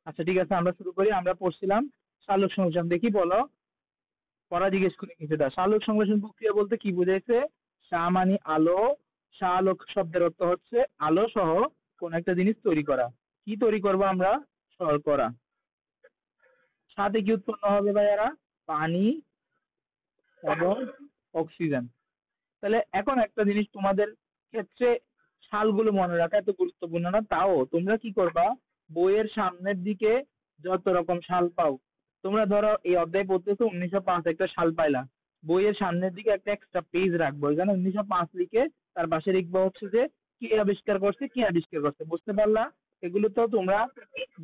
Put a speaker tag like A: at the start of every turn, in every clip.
A: আচ্ছা ঠিক আছে, আমরা শুরু করি। আমরা পড়ছিলাম সালোক সংশ্লেষণ, দেখি বলো, পড়া জিজ্ঞেস করি কিছুটা। সালোক সংশ্লেষণ প্রক্রিয়া বলতে কি বুঝাইছে? সা মানে আলো, সালোক শব্দের অর্থ হচ্ছে আলো সহ কোন একটা জিনিস তৈরি করা। কি তৈরি করবো আমরা? শর্করা। সাথে কি উৎপন্ন হবে ভাইয়ারা? পানি এবং অক্সিজেন। তাহলে এখন একটা জিনিস তোমাদের ক্ষেত্রে সালগুলো মনে রাখা এত গুরুত্বপূর্ণ না, তাও তোমরা কি করবা, বইয়ের সামনের দিকে যত রকম সাল পাও, তোমরা ধরো এই অধ্যায় পড়তেছো 1905 একটা সাল পাইলা, বইয়ের সামনের দিকে একটা এক্সট্রা পেজ রাখবো, এখানে 1905 লিখে তার পাশে লিখবো হচ্ছে যে কি আবিষ্কার করছে, কি আবিষ্কার করছে, বুঝতে পারলা? এগুলো তো তোমরা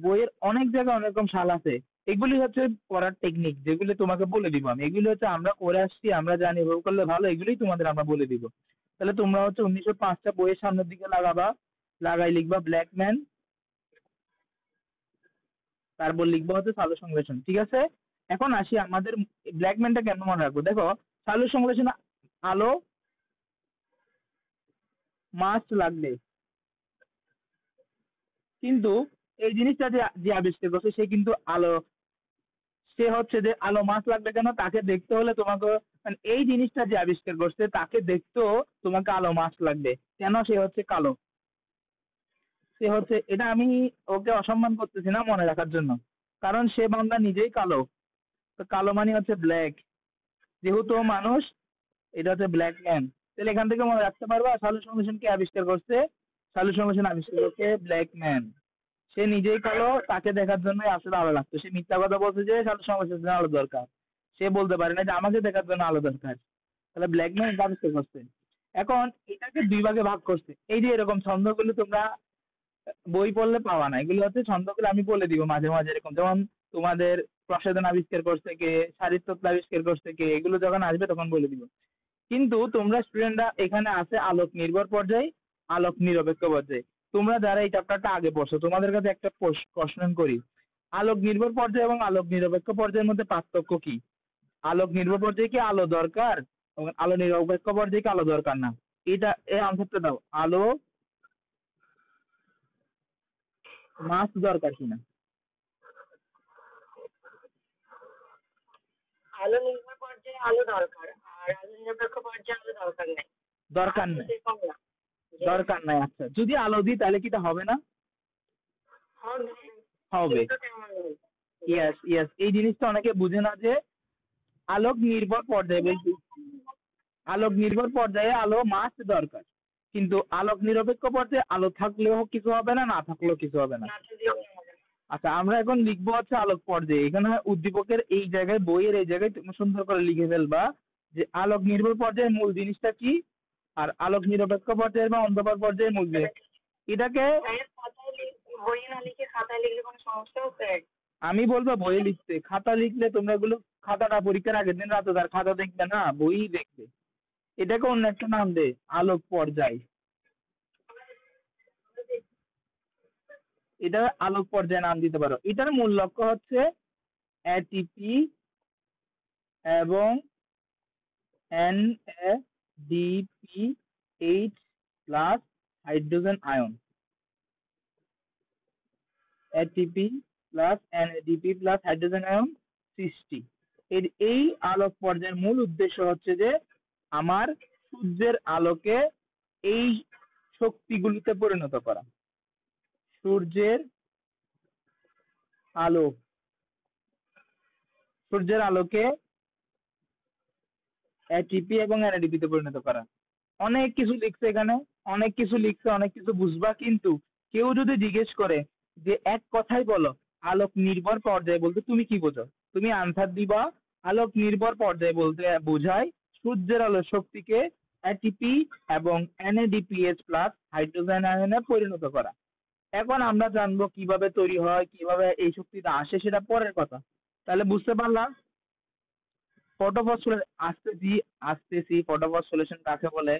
A: বইয়ের অনেক জায়গায় অনেক রকম সাল আছে, এগুলি হচ্ছে পড়ার টেকনিক, যেগুলো তোমাকে বলে দিব আমি, এগুলো হচ্ছে আমরা করে আসছি, আমরা জানি, এভাবে করলে ভালো, এগুলোই তোমাদের আমরা বলে দিব। তাহলে তোমরা হচ্ছে 1905টা বইয়ের সামনের দিকে লাগাবা, লাগাই লিখবা ব্ল্যাকম্যান, তারপর লিখবো হচ্ছে সালোক সংশ্লেষণ, ঠিক আছে? এখন আসি আমাদের ব্ল্যাকম্যানটা কেন মনে রাখবো। দেখো, সালোক সংশ্লেষণ আলো মাস্ট লাগবে, কিন্তু এই জিনিসটা যে যে আবিষ্কার করছে সে কিন্তু আলো, সে হচ্ছে যে আলো মাছ লাগবে কেন, তাকে দেখতে হলে তোমাকে, মানে এই জিনিসটা যে আবিষ্কার করছে তাকে দেখতেও তোমাকে আলো মাছ লাগবে। কেন? সে হচ্ছে কালো, সে হচ্ছে, এটা আমি ওকে অসম্মান করতেছি না মনে রাখার জন্য, কারণ সে বান্দা নিজেই কালো। তো কালো মানে হচ্ছে ব্ল্যাক, যেহেতু ও মানুষ, এটা হচ্ছে ব্ল্যাক ম্যান। তাহলে এখান থেকে মনে রাখতে পারবা সালোক সংশ্লেষণ কে আবিষ্কার করছে? সালোক সংশ্লেষণ আবিষ্কার করছে ব্ল্যাক ম্যান। সে নিজেই কালো, তাকে দেখার জন্য আসলে আলো লাগতো, সে মিথ্যা কথা বলছে যে সালোক সংশ্লেষণের আলো দরকার, সে বলতে পারে না যে আমাকে দেখার জন্য আলো দরকার। তাহলে ব্ল্যাক ম্যান এটা আবিষ্কার করছে। এখন এটাকে দুই ভাগে ভাগ করছে, এই যে এরকম ছন্দগুলো তোমরা বই পড়লে পাওয়া না, এগুলো হচ্ছে ছন্দগুলো আমি বলে দিব মাঝে মাঝে, এরকম যেমন তোমাদের প্রসাধন আবিষ্কার করছে কে, শারীরতত্ত্ব আবিষ্কার করছে কে, এগুলো যখন আসবে তখন বলে দিব। কিন্তু তোমরা স্টুডেন্টরা এখানে আছে আলোক নির্ভর পর্যায়ে, আলোক নিরপেক্ষ পর্যায়ে। তোমরা যারা এই চ্যাপ্টারটা আগে পড়ছো, তোমাদের কাছে একটা প্রশ্ন করি, আলোক নির্ভর পর্যায়ে এবং আলোক নিরপেক্ষ পর্যায়ের মধ্যে পার্থক্য কি? আলোক নির্ভর পর্যায়ে কি আলো দরকার এবং আলো নিরপেক্ষ পর্যায়ে কি আলো দরকার না? এটা এই আনসারটা দাও, আলো মাস দরকার কিনা?
B: আলো নির্ভর পর্যায়ে আলো দরকার, আর আলো নিরপেক্ষ পর্যায়ে আলো দরকার নেই।
A: দরকার নাই,
B: সেরকম না।
A: দরকার নাই। আচ্ছা, যদি আলো দিই তাহলে কি এটা হবে না?
B: হবে।
A: হবে।
B: কিন্তু তেমন নেই।
A: ইয়েস ইয়েস, এই জিনিসটা অনেকে বুঝে না যে আলোক নির্ভর পর্যায়ে বলছি, আলোক নির্ভর পর্যায়ে আলো মাস্ট দরকার, কিন্তু আলোক নিরপেক্ষ পর্যায়ে আলো থাকলেও কিছু হবে না, না থাকলেও কিছু হবে না।
B: না যদিও হবে না।
A: আচ্ছা, আমরা এখন লিখবো হচ্ছে আলোক পর্যায়ে, এখানে উদ্দীপকের এই জায়গায়, বইয়ের এই জায়গায় তুমি সুন্দর করে লিখে ফেলবা যে আলোক নির্ভর পর্যায়ের মূল জিনিসটা কি, আর আলোক নিরপেক্ষ পর্যায়ের বা অন্ধকার পর্যায়ের মূল জিনিস এটাকে।
B: বইয়ে না লিখে খাতায় লিখলে কোনো সমস্যা হচ্ছে?
A: আমি বলবো বইয়ে লিখতে, খাতা লিখলে তোমরা এগুলো, খাতাটা পরীক্ষার আগের দিন রাতে তার খাতা দেখবে না, বই দেখবে। এটাকে অন্য একটা নাম দে, আলোক পর্যায়, এটা আলোক পর্যায়ে নাম দিতে পারো। এটার মূল লক্ষ্য হচ্ছে এটিপি এবং NADPH plus hydrogen ion, ATP plus NADP plus hydrogen ion সৃষ্টি। এর এই আলোক পর্যায়ের মূল উদ্দেশ্য হচ্ছে যে আমার সূর্যের আলোকে এই শক্তিগুলিতে পরিণত করা। সূর্যের আলো, সূর্যের আলোকে এটিপি এবং NADP তে পরিণত করা। অনেক কিছু লিখছে এখানে, অনেক কিছু লিখছে, অনেক কিছু বুঝবা, কিন্তু কেউ যদি জিজ্ঞেস করে যে এক কথাই বলো আলোক নির্ভর পর্যায়ে বলতে তুমি কি বোঝো, তুমি আনসার দিবা আলোক নির্ভর পর্যায়ে বলতে বোঝায় সূর্যের আলোর শক্তিকে এটিপি এবং NADPH প্লাস হাইড্রোজেন আয়নে পরিণত করা। এখন আমরা জানবো কিভাবে তৈরি হয়, কিভাবে এই শক্তিটা আসে, সেটা পরের কথা। তাহলে বুঝতে পারলাম ফটোফসফোরেস, আসতেছি ফটোফসফোরেশন কাকে বলে,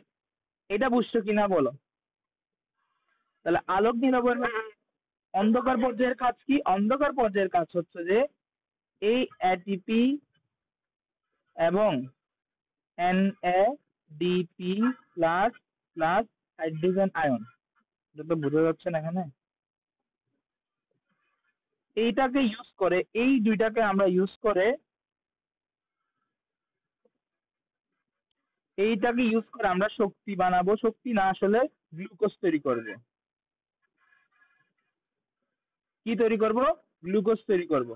A: এটা বুঝছো কিনা বলো। তাহলে আলোক নির্ভর অন্ধকার পর্যায়ের কাজ কি? অন্ধকার পর্যায়ের কাজ হচ্ছে যে এই এটিপি এবং NADP plus plus hydrogen ion, এটা তো বোঝা যাচ্ছে না এখানে, এইটাকে ইউজ করে, এই দুইটাকে আমরা ইউজ করে, এইটাকে ইউজ করে আমরা শক্তি বানাবো, শক্তি না আসলে গ্লুকোজ তৈরি করব। কি তৈরি করব? গ্লুকোজ তৈরি করব।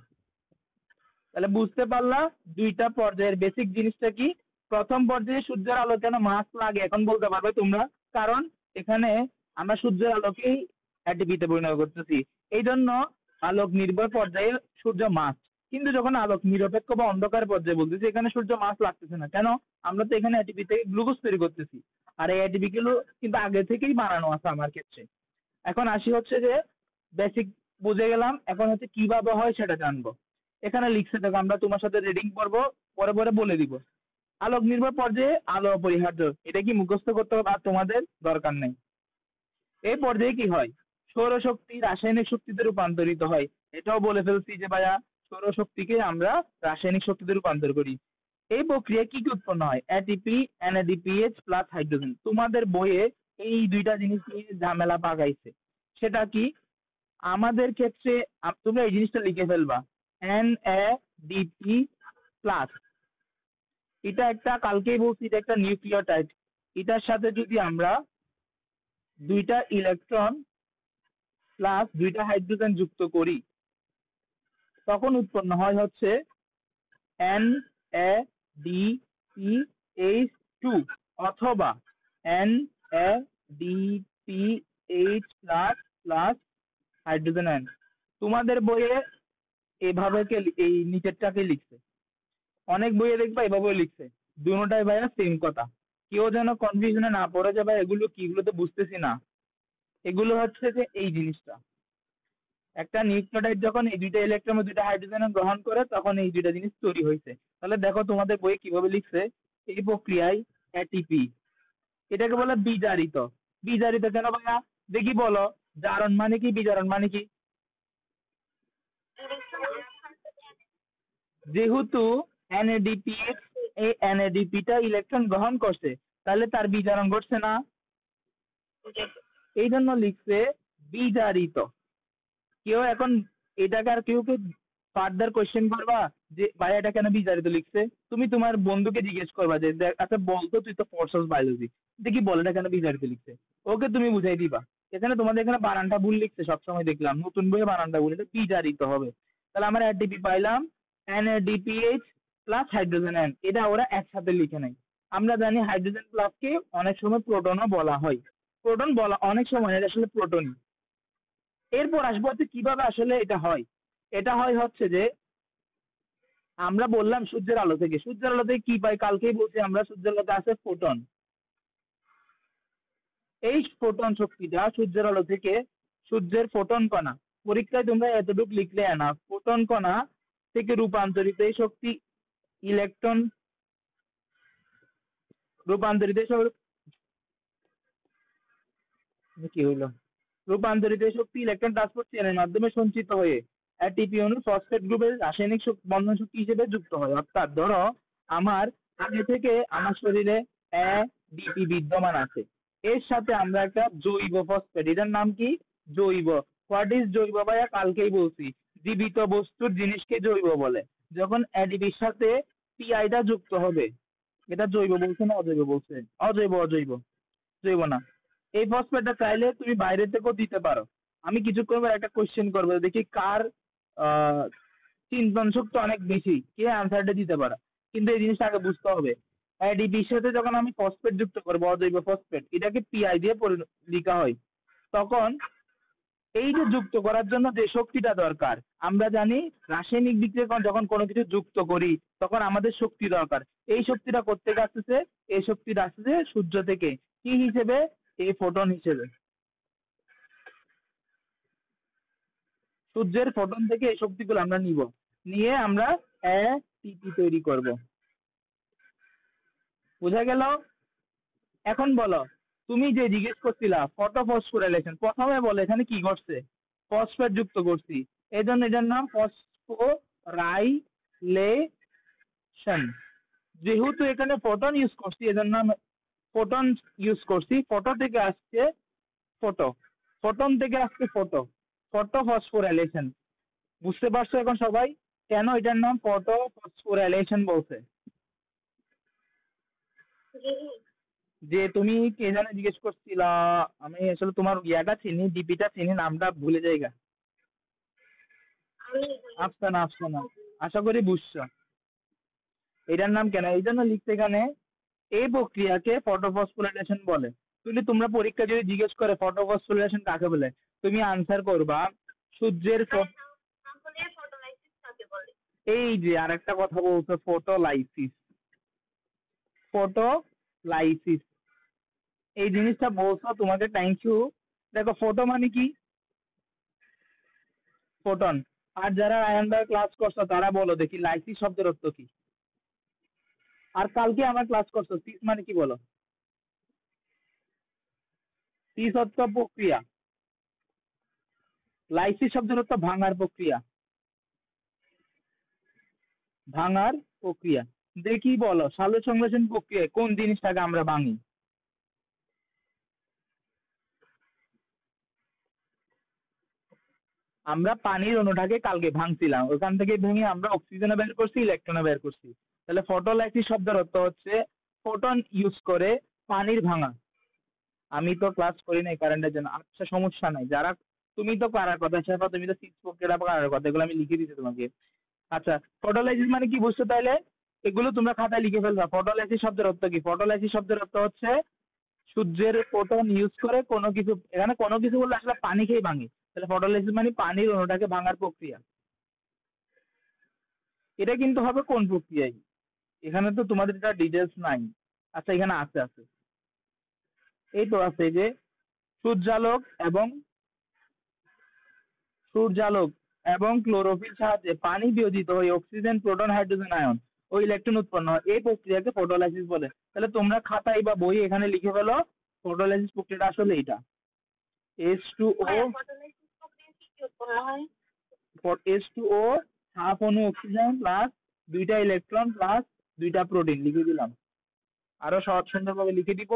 A: তাহলে বুঝতে পারলা দুইটা পর্যায়ের বেসিক জিনিসটা কি। প্রথম পর্যায়ে সূর্যের আলো কেন মাস্ক লাগে এখন বলতে পারবে তোমরা, কারণ এখানে আমরা সূর্যের আলোকেই এটিপিতে পরিণত করতেছি, এই জন্য আলোক নির্ভর পর্যায়ে সূর্য মাস্ক। কিন্তু যখন আলোক নিরপেক্ষ বা অন্ধকার পর্যায়ে বলতেছি, এখানে সূর্য মাস্ক লাগতেছে না। কেন? আমরা তো এখানে এটিপি থেকে গ্লুকোজ তৈরি করতেছি, আর এই এটিপি গুলো কিন্তু আগে থেকেই বানানো আছে আমার ক্ষেত্রে। এখন আসি হচ্ছে যে বেসিক বুঝে গেলাম, এখন হচ্ছে কিভাবে হয় সেটা জানবো। এখানে লিখছে দেখো, আমরা তোমার সাথে রিডিং করবো, পরে পরে বলে দিব। আলোক নির্ভর পর্যায়ে আলো অপরিহার্য, এটা কি মুখস্থ করতে হবে আর তোমাদের দরকার নেই। এই পর্যায়ে কি হয়? সৌরশক্তি রাসায়নিক শক্তিতে রূপান্তরিত হয়। এটাও বলে ফেলছি যে ভাইয়া সৌরশক্তিকে আমরা রাসায়নিক শক্তিতে রূপান্তর করি। এই প্রক্রিয়ায় কি কি উৎপন্ন হয়? ATP, NADPH plus hydrogen. তোমাদের বইয়ে এই দুইটা জিনিস নিয়ে ঝামেলা পাকাইছে। সেটা কি? আমাদের ক্ষেত্রে তোমরা এই জিনিসটা লিখে ফেলবা, এনএডিপি প্লাস। এটা একটা, কালকেই বলছি, এটা একটা নিউক্লিওটাইড। এটার সাথে যদি আমরা দুইটা ইলেকট্রন প্লাস দুইটা হাইড্রোজেন যুক্ত করি, তখন উৎপন্ন হয় হচ্ছে NADPH2 অথবা NADPH plus plus hydrogen ion. তোমাদের বইয়ে এভাবে এই নিচেরটাকে লিখছে, অনেক বইয়ে দেখবা এভাবে লিখছে। দুটোটাই ভাইয়া সেম কথা, কেউ যেন কনফিউশনে না পড়ে যাবে এগুলো কি, এগুলো তো বুঝতেছি না। এগুলো হচ্ছে যে এই জিনিসটা, একটা নিউক্লিওটাইড যখন এই দুইটা ইলেকট্রন দুইটা হাইড্রোজেন গ্রহণ করে তখন এই দুইটা জিনিস তৈরি হয়েছে। তাহলে দেখো তোমাদের বইয়ে কিভাবে লিখছে, এই প্রক্রিয়ায় এটিপি, এটাকে বলে বিজারিত। বিজারিত কেন ভাইয়া? দেখি বলো, জারণ মানে কি, বিজারণ মানে কি? যেহেতু এনএডিপিএক্স, এই এনএডিপিটা ইলেকট্রন গ্রহণ করছে, তাহলে তার বিজারণ ঘটছে না, এই জন্য লিখছে বিজারিত। কেউ এখন এটাকে আর কেউ ফার্দার কোয়েশ্চেন করবা যে ভাই এটা কেন বিজারিত লিখছে, তুমি তোমার বন্ধুকে জিজ্ঞেস করবা যে আচ্ছা বলতো তুই তো পড়ছস বায়োলজি, দেখি বল এটা কেন বিজারিত লিখছে, ওকে তুমি বুঝাই দিবা। এখানে তোমাদের এখানে বানানটা ভুল লিখছে সবসময়, দেখলাম নতুন বইয়ে বানানটা ভুল, এটা বিজারিত হবে। তাহলে আমরা এটিপি পাইলাম, এনএডিপিএইচ প্লাস হাইড্রোজেন আয়ন, এটা ওরা একসাথে লিখে নাই। আমরা জানি হাইড্রোজেন প্লাসকে অনেক সময় প্রোটনও বলা হয়, প্রোটন বলা অনেক সময়, এটা আসলে প্রোটন। এরপর আসবো হচ্ছে কিভাবে আসলে এটা হয়। এটা হয় হচ্ছে যে আমরা বললাম সূর্যের আলো থেকে। সূর্যের আলো থেকে কি পাই? কালকেই বলছি আমরা, সূর্যের আলোতে আছে ফোটন। এই ফোটন শক্তিটা সূর্যের আলো থেকে, সূর্যের ফোটন কণা, পরীক্ষায় তোমরা এতটুকু লিখলে না, ফোটন কণা থেকে রূপান্তরিত এই শক্তি ইলেকট্রন রূপান্তরিত কি হইলো, রূপান্তরিত শক্তি ইলেকট্রন ট্রান্সপোর্ট চেনের মাধ্যমে সঞ্চিত হয়ে এটিপি অণু ফসফেট গ্রুপের রাসায়নিক বন্ধন শক্তি হিসেবে যুক্ত হয়। অর্থাৎ ধরো আমার আগে থেকে আমার শরীরে এডিপি বিদ্যমান আছে, এর সাথে আমরা একটা জৈব ফসফেট, এটার নাম কি? জৈব। হোয়াট ইজ জৈব ভাইয়া? কালকেই বলছি, জীবিত বস্তুর জিনিসকে জৈব বলে। যখন এডিপির সাথে পিআইটা যুক্ত হবে, এটা জৈব বলছে না অজৈব বলছে? অজৈব, অজৈব, জৈব না। এই ফসফেটটা চাইলে তুমি বাইরে থেকেও দিতে পারো। আমি কিছুক্ষণ পর একটা কোশ্চেন করবো, দেখি কার চিন্তন শক্তি অনেক বেশি, কে আনসারটা দিতে পারে। কিন্তু এই জিনিসটা আগে বুঝতে হবে, এডিপির সাথে যখন আমি ফসফেট যুক্ত করবো, অজৈব ফসফেট, এটাকে পিআই দিয়ে লিখা হয়। তখন এই যে যুক্ত করার জন্য যে শক্তিটা দরকার, আমরা জানি রাসায়নিক দিক থেকে যখন কোনো কিছু যুক্ত করি তখন আমাদের শক্তি দরকার। এই শক্তিটা কোত্থেকে আসতেছে? এই শক্তিটা আসতেছে সূর্য থেকে। কি হিসেবে? এই ফোটন হিসেবে। সূর্যের ফোটন থেকে এই শক্তিগুলো আমরা নিব, নিয়ে আমরা এটিপি তৈরি করব। বোঝা গেল? এখন বলো, তুমি যে জিজ্ঞেস করছিলা ফটোফসফোরাইলেশন, প্রথমে বলো এখানে কি ঘটছে? ফসফেট যুক্ত করছি, এই জন্য এটার নাম ফসফোরাইলেশন। যেহেতু এখানে ফোটন ইউজ করছি, এটার নাম ফোটন ইউজ করছি। ফটো থেকে আসছে ফটো, ফোটন থেকে আসছে ফটো, ফটোফসফোরাইলেশন। বুঝতে পারছো এখন সবাই কেন এটার নাম ফটো ফসফোরাইলেশন বলছে?
B: জি।
A: যে তুমি কে জানে জিজ্ঞেস করছিলা, আমি আসলে তোমার ইয়াটা চিনি, ডিপিটা চিনি, নামটা ভুলে যাইগা।
B: আমি
A: আফসানা, আফসানা। আশা করি বুঝছো এটার নাম কেন এই জন্য লিখতে এখানে। এই প্রক্রিয়াকে ফটোফসফোরাইলেশন বলে। তোমরা পরীক্ষা যদি জিজ্ঞেস করে ফটোফসফোরাইলেশন কাকে বলে, তুমি আনসার করবা সূর্যের
B: তাহলে ফটোলাইসিস কাকে বলে?
A: এই যে আরেকটা কথা বলছো, ফটোলাইসিস। ফটোলাইসিস এই জিনিসটা বলছো, তোমাকে থ্যাংক ইউ। দেখো ফটো মানে কি? ফোটন। আর যারা আয়ানবার ক্লাস করছো তারা বলো দেখি লাইসিস শব্দের অর্থ কি? আর কালকে আমার ক্লাস করছো সিস মানে কি বলো? সিস অর্থ প্রক্রিয়া, লাইসিস শব্দের অর্থ ভাঙার প্রক্রিয়া। ভাঙার প্রক্রিয়া। দেখি বলো সালোক সংশ্লেষণ প্রক্রিয়ায় কোন জিনিসটাকে আমরা ভাঙি? আমরা পানির অণুটাকে কালকে ভাঙছিলাম, ওখান থেকে ভেঙে আমরা অক্সিজেনও বের করছি, ইলেকট্রনও বের করছি। তাহলে ফটোলাইসিস শব্দের অর্থ হচ্ছে ফোটন ইউজ করে পানির ভাঙা। আমি তো ক্লাস করি নাই কারেন্টের জন্য, আচ্ছা সমস্যা নাই। যারা তুমি তো পারার কথা শেফা, তুমি তো সিক্স প্রক্রিয়াটা পারার কথা, এগুলো আমি লিখে দিচ্ছি তোমাকে। আচ্ছা, ফটোলাইসিস মানে কি বুঝছো তাইলে? এগুলো তোমরা খাতায় লিখে ফেলবা। ফটোলাইসিস শব্দের অর্থ কি? ফটোলাইসিস শব্দের অর্থ হচ্ছে সূর্যের ফোটন ইউজ করে কোনো কিছু, এখানে কোনো কিছু বললে আসলে পানি খেয়ে ভাঙে। তাহলে ফটোলাইসিস মানে পানির অণুটাকে ভাঙার প্রক্রিয়া। এটা কিন্তু হবে কোন প্রক্রিয়ায়? এখানে তো তোমাদের এটা ডিটেলস নাই। আচ্ছা এখানে আছে, আছে। এই তো আছে যে সূর্যালোক এবং সূর্যালোক এবং ক্লোরোফিল সাহায্যে পানি বিয়োজিত হয়ে অক্সিজেন, প্রোটন, হাইড্রোজেন আয়ন ও ইলেকট্রন উৎপন্ন হয়। এই প্রক্রিয়াকে ফটোলাইসিস বলে। তাহলে তোমরা খাতায় বা বই এখানে লিখে ফেলো ফটোলাইসিস প্রক্রিয়াটা আসলে এটা। H2O,
B: ফটোলাইসিস প্রক্রিয়া কি কি উৎপন্ন হয়?
A: H2O হাফ অণু অক্সিজেন প্লাস দুইটা ইলেকট্রন প্লাস দুইটা প্রোটিন লিখে দিলাম। আরো সহজ সুন্দরভাবে লিখে দিব।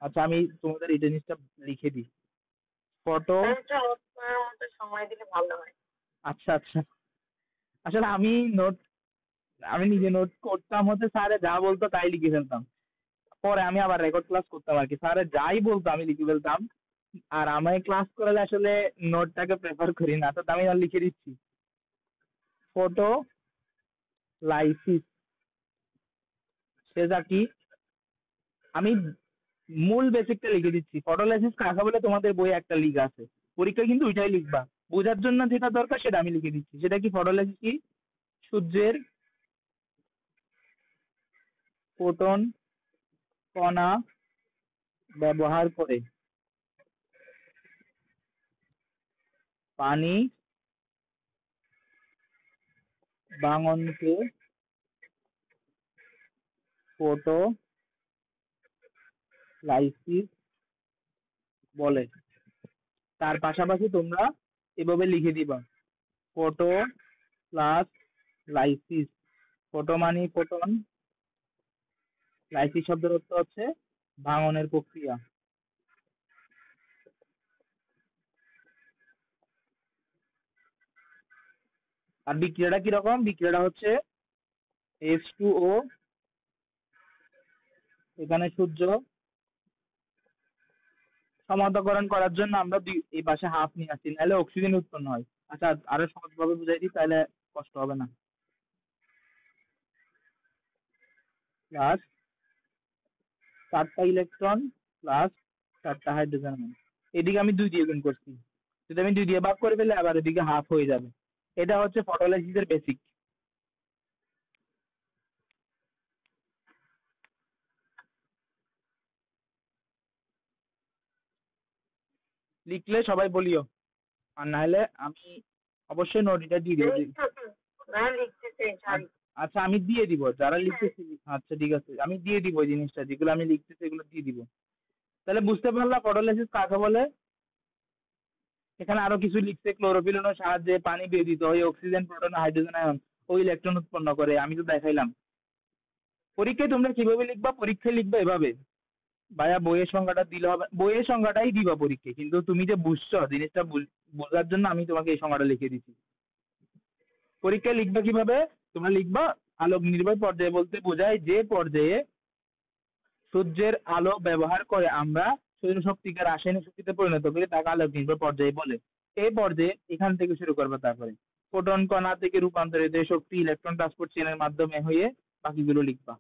A: আচ্ছা আমি তোমাদের এই জিনিসটা লিখে দিই। ফটো,
B: এটা নোট করার মতো সময় দিলে ভালো হয়।
A: আচ্ছা আচ্ছা। আসলে আমি নিজে নোট করতাম হচ্ছে, স্যারে যা বলতো তাই লিখে ফেলতাম। পরে আমি আবার রেকর্ড ক্লাস করতাম আর কি, স্যারে যাই বলতো আমি লিখে ফেলতাম। আর আমি ক্লাস করালে আসলে নোটটাকে প্রেফার করি না, তো আমি আর লিখে দিচ্ছি। ফটো লাইসিস সেটা কি? আমি মূল বেসিকটা লিখে দিচ্ছি। ফটোলাইসিস কাকে বলে তোমাদের বইয়ে একটা লিখা আছে, পরীক্ষায় কিন্তু ওইটাই লিখবা। বোঝার জন্য যেটা দরকার সেটা আমি লিখে দিচ্ছি। সেটা কি? ফটোলাইসিস কি? সূর্যের ফোটন কণা ব্যবহার করে পানি ভাঙনকে ফটোলাইসিস বলে। তার পাশাপাশি তোমরা এভাবে লিখে দিবা ফটো প্লাস লাইসিস। ফটো মানে ফোটন, লাইসিস শব্দের অর্থ হচ্ছে ভাঙনের প্রক্রিয়া। আর বিক্রিয়াটা কিরকম? বিক্রিয়াটা হচ্ছে H2O, এখানে সূর্য সমান্তরাকরণ করার জন্য আমরা এই পাশে হাফ নিয়ে আসছি, নাহলে অক্সিজেন উৎপন্ন হয়। আচ্ছা আরো সহজভাবে বুঝাই দিই তাহলে কষ্ট হবে না। প্লাস 4টা ইলেকট্রন প্লাস 4টা হাইড্রোজেন আয়ন। এদিকে আমি 2 দিয়ে গুণ করছি, যদি আমি 2 দিয়ে ভাগ করে ফেলে আবার এদিকে হাফ হয়ে যাবে। এটা হচ্ছে ফটোলাইসিসের বেসিক। লিখলে সবাই বলিও, আর নাহলে আমি অবশ্যই নোট এটা দিয়ে দিব।
B: লিখতেছে সরি।
A: আচ্ছা আমি দিয়ে দিব যারা লিখতেছি। আচ্ছা ঠিক আছে, আমি দিয়ে দিব ওই জিনিসটা, যেগুলো আমি লিখতেছি এগুলো দিয়ে দিব। তাহলে বুঝতে পারলাম ফটোলাইসিস কাকে বলে। এখানে আরো কিছু লিখছে, ক্লোরোফিল অণুর সাহায্যে পানি বিয়োজিত হয়ে অক্সিজেন, প্রোটন, হাইড্রোজেন আয়ন ও ইলেকট্রন উৎপন্ন করে। আমি তো দেখাইলাম। পরীক্ষায় তোমরা কিভাবে লিখবা? পরীক্ষায় লিখবা এভাবে ভাইয়া বইয়ের সংখ্যাটা দিলে হবে, বইয়ের সংখ্যাটাই দিবা পরীক্ষায়, কিন্তু তুমি যে বুঝছো জিনিসটা বোঝার জন্য আমি তোমাকে এই সংখ্যাটা লিখে দিচ্ছি। পরীক্ষায় লিখবা কিভাবে? তোমরা লিখবা আলোক নির্ভর পর্যায়ে বলতে বোঝায় যে পর্যায়ে সূর্যের আলো ব্যবহার করে আমরা সৌরশক্তিকে রাসায়নিক শক্তিতে পরিণত করি তাকে আলোক নির্ভর পর্যায়ে বলে। এই পর্যায়ে এখান থেকে শুরু করবে, তারপরে ফোটন কণা থেকে রূপান্তরিত এই শক্তি ইলেকট্রন ট্রান্সপোর্ট চেনের মাধ্যমে হয়ে বাকিগুলো লিখবা।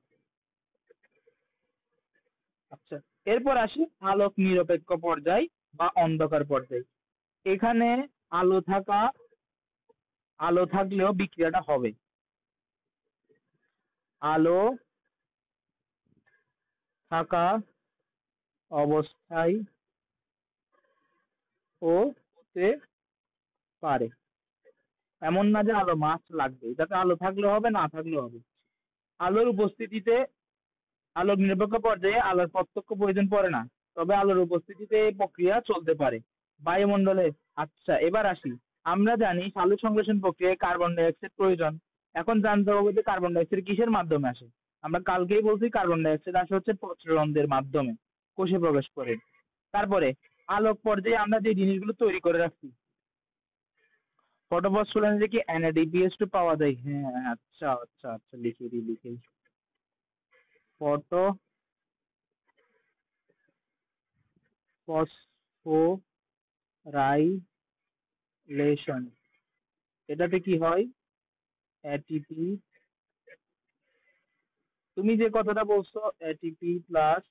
A: আচ্ছা, এরপর আসি আলোক নিরপেক্ষ পর্যায় বা অন্ধকার পর্যায়। এখানে আলো থাকা আলো থাকলেও বিক্রিয়াটা হবে। আলো থাকা অবস্থায় ও হতে পারে, এমন না যে আলো মাস্ট লাগবে, এটাতে আলো থাকলে হবে না থাকলেও হবে। আলোর উপস্থিতিতে আলোক নিরপেক্ষ পর্যায়ে আলোর প্রত্যক্ষ প্রয়োজন পড়ে না, তবে আলোর উপস্থিতিতে এই প্রক্রিয়া চলতে পারে বায়ুমণ্ডলে। আচ্ছা, এবার আসি। আমরা জানি সালোক সংশ্লেষণ প্রক্রিয়ায় কার্বন ডাই অক্সাইড প্রয়োজন। এখন জানতে হবে যে কার্বন ডাই অক্সাইড কিসের মাধ্যমে আসে। আমরা কালকেই বলছি কার্বন ডাই অক্সাইড আসে হচ্ছে পত্ররন্ধ্রের মাধ্যমে, কোষে প্রবেশ করে। তারপরে আলোক পর্যায়ে আমরা যে জিনিসগুলো তৈরি করে রাখছি, ফটোফসফোরেসেন্সে কি NADPH2 পাওয়া যায়? হ্যাঁ, আচ্ছা আচ্ছা আচ্ছা, লিখে দিই লিখে দিই। ফটো ফসফোরাইলেশন, এটাতে কি হয়? এটিপি, তুমি যে কথাটা বলছো এটিপি প্লাস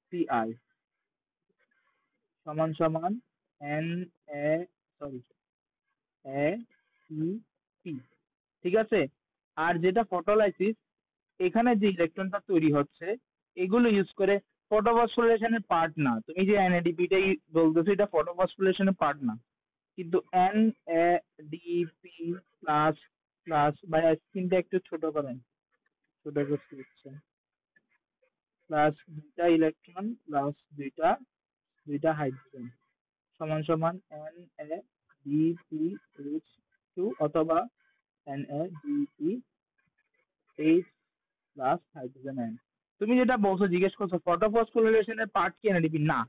A: সিআই সমান সমান N A sorry A T P, ঠিক আছে। আর যেটা ফটোলাইসিস, এখানে যে ইলেকট্রনটা তৈরি হচ্ছে এগুলো ইউজ করে, ফটোফসফোরিলেশনের পার্ট না। তুমি যে এনএডিপিটাই বলতেছো, এটা ফটোফসফোরিলেশনের পার্ট না, কিন্তু NADP প্লাস প্লাস বা স্ক্রিনটা একটু ছোট করেন, ছোট করতে দিচ্ছে, প্লাস দুইটা ইলেকট্রন প্লাস দুইটা দুইটা হাইড্রোজেন সমান সমান NADPH2 অথবা NADPH প্লাস হাইড্রোজেন আয়ন। তুমি যেটা বলছো জিজ্ঞেস করছো ফটোফসফোরিলেশনের পার্ট কি এনএডিপি? না,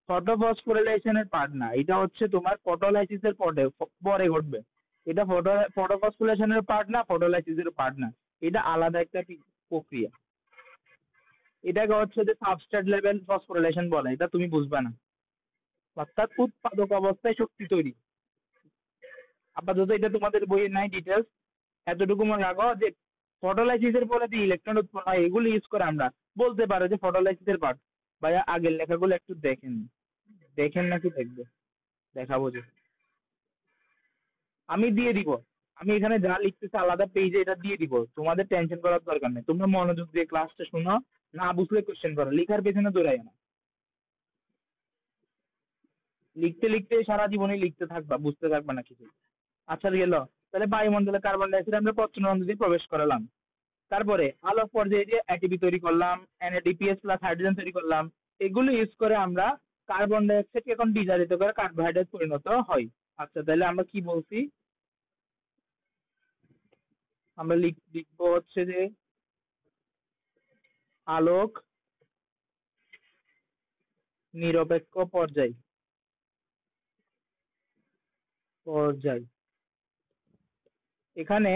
A: ফটোফসফোরিলেশনের পার্ট না, এটা হচ্ছে তোমার ফটোলাইসিসের পরে পরে ঘটবে। এটা ফটোফসফোরিলেশনের পার্ট না, ফটোলাইসিসের পার্ট না, এটা আলাদা একটা প্রক্রিয়া। এটাকে হচ্ছে যে সাবস্ট্রেট লেভেল ফসফোরিলেশন বলে, এটা তুমি বুঝবে না। অর্থাৎ উৎপাদক অবস্থায় শক্তি তৈরি। আপাতত এটা তোমাদের বইয়ে নাই ডিটেলস, এতটুকু মনে রাখো যে ফটোলাইসিসের পরে যে ইলেকট্রন উৎপন্ন হয় এগুলো ইউজ করে আমরা বলতে পারো যে ফটোলাইসিসের পার্ট। ভাইয়া আগের লেখাগুলো একটু দেখেন, দেখেন নাকি দেখবে? দেখাবো যে আমি দিয়ে দিব, আমি এখানে যা লিখতেছি আলাদা পেজে এটা দিয়ে দিব, তোমাদের টেনশন করার দরকার নেই। তোমরা মনোযোগ দিয়ে ক্লাসটা শোনো, না বুঝলে কোশ্চেন করো, লেখার পেছনে দৌড়াই না। লিখতে লিখতে সারা জীবনে লিখতে থাকবা, বুঝতে থাকবা না কিছু। আচ্ছা গেল, তাহলে বায়ুমণ্ডলে কার্বন ডাই অক্সাইড আমরা পত্ররন্ধ্র দিয়ে প্রবেশ করালাম। তারপরে আলোক পর্যায়ে যে এটিপি তৈরি করলাম, NADPH প্লাস হাইড্রোজেন তৈরি করলাম, এগুলো ইউজ করে আমরা কার্বন ডাই অক্সাইডকে এখন বিজারিত করে কার্বোহাইড্রেট পরিণত হয়। আচ্ছা, তাহলে আমরা কি বলছি? আমরা লিখবো হচ্ছে যে আলোক নিরপেক্ষ পর্যায় পর্যায় এখানে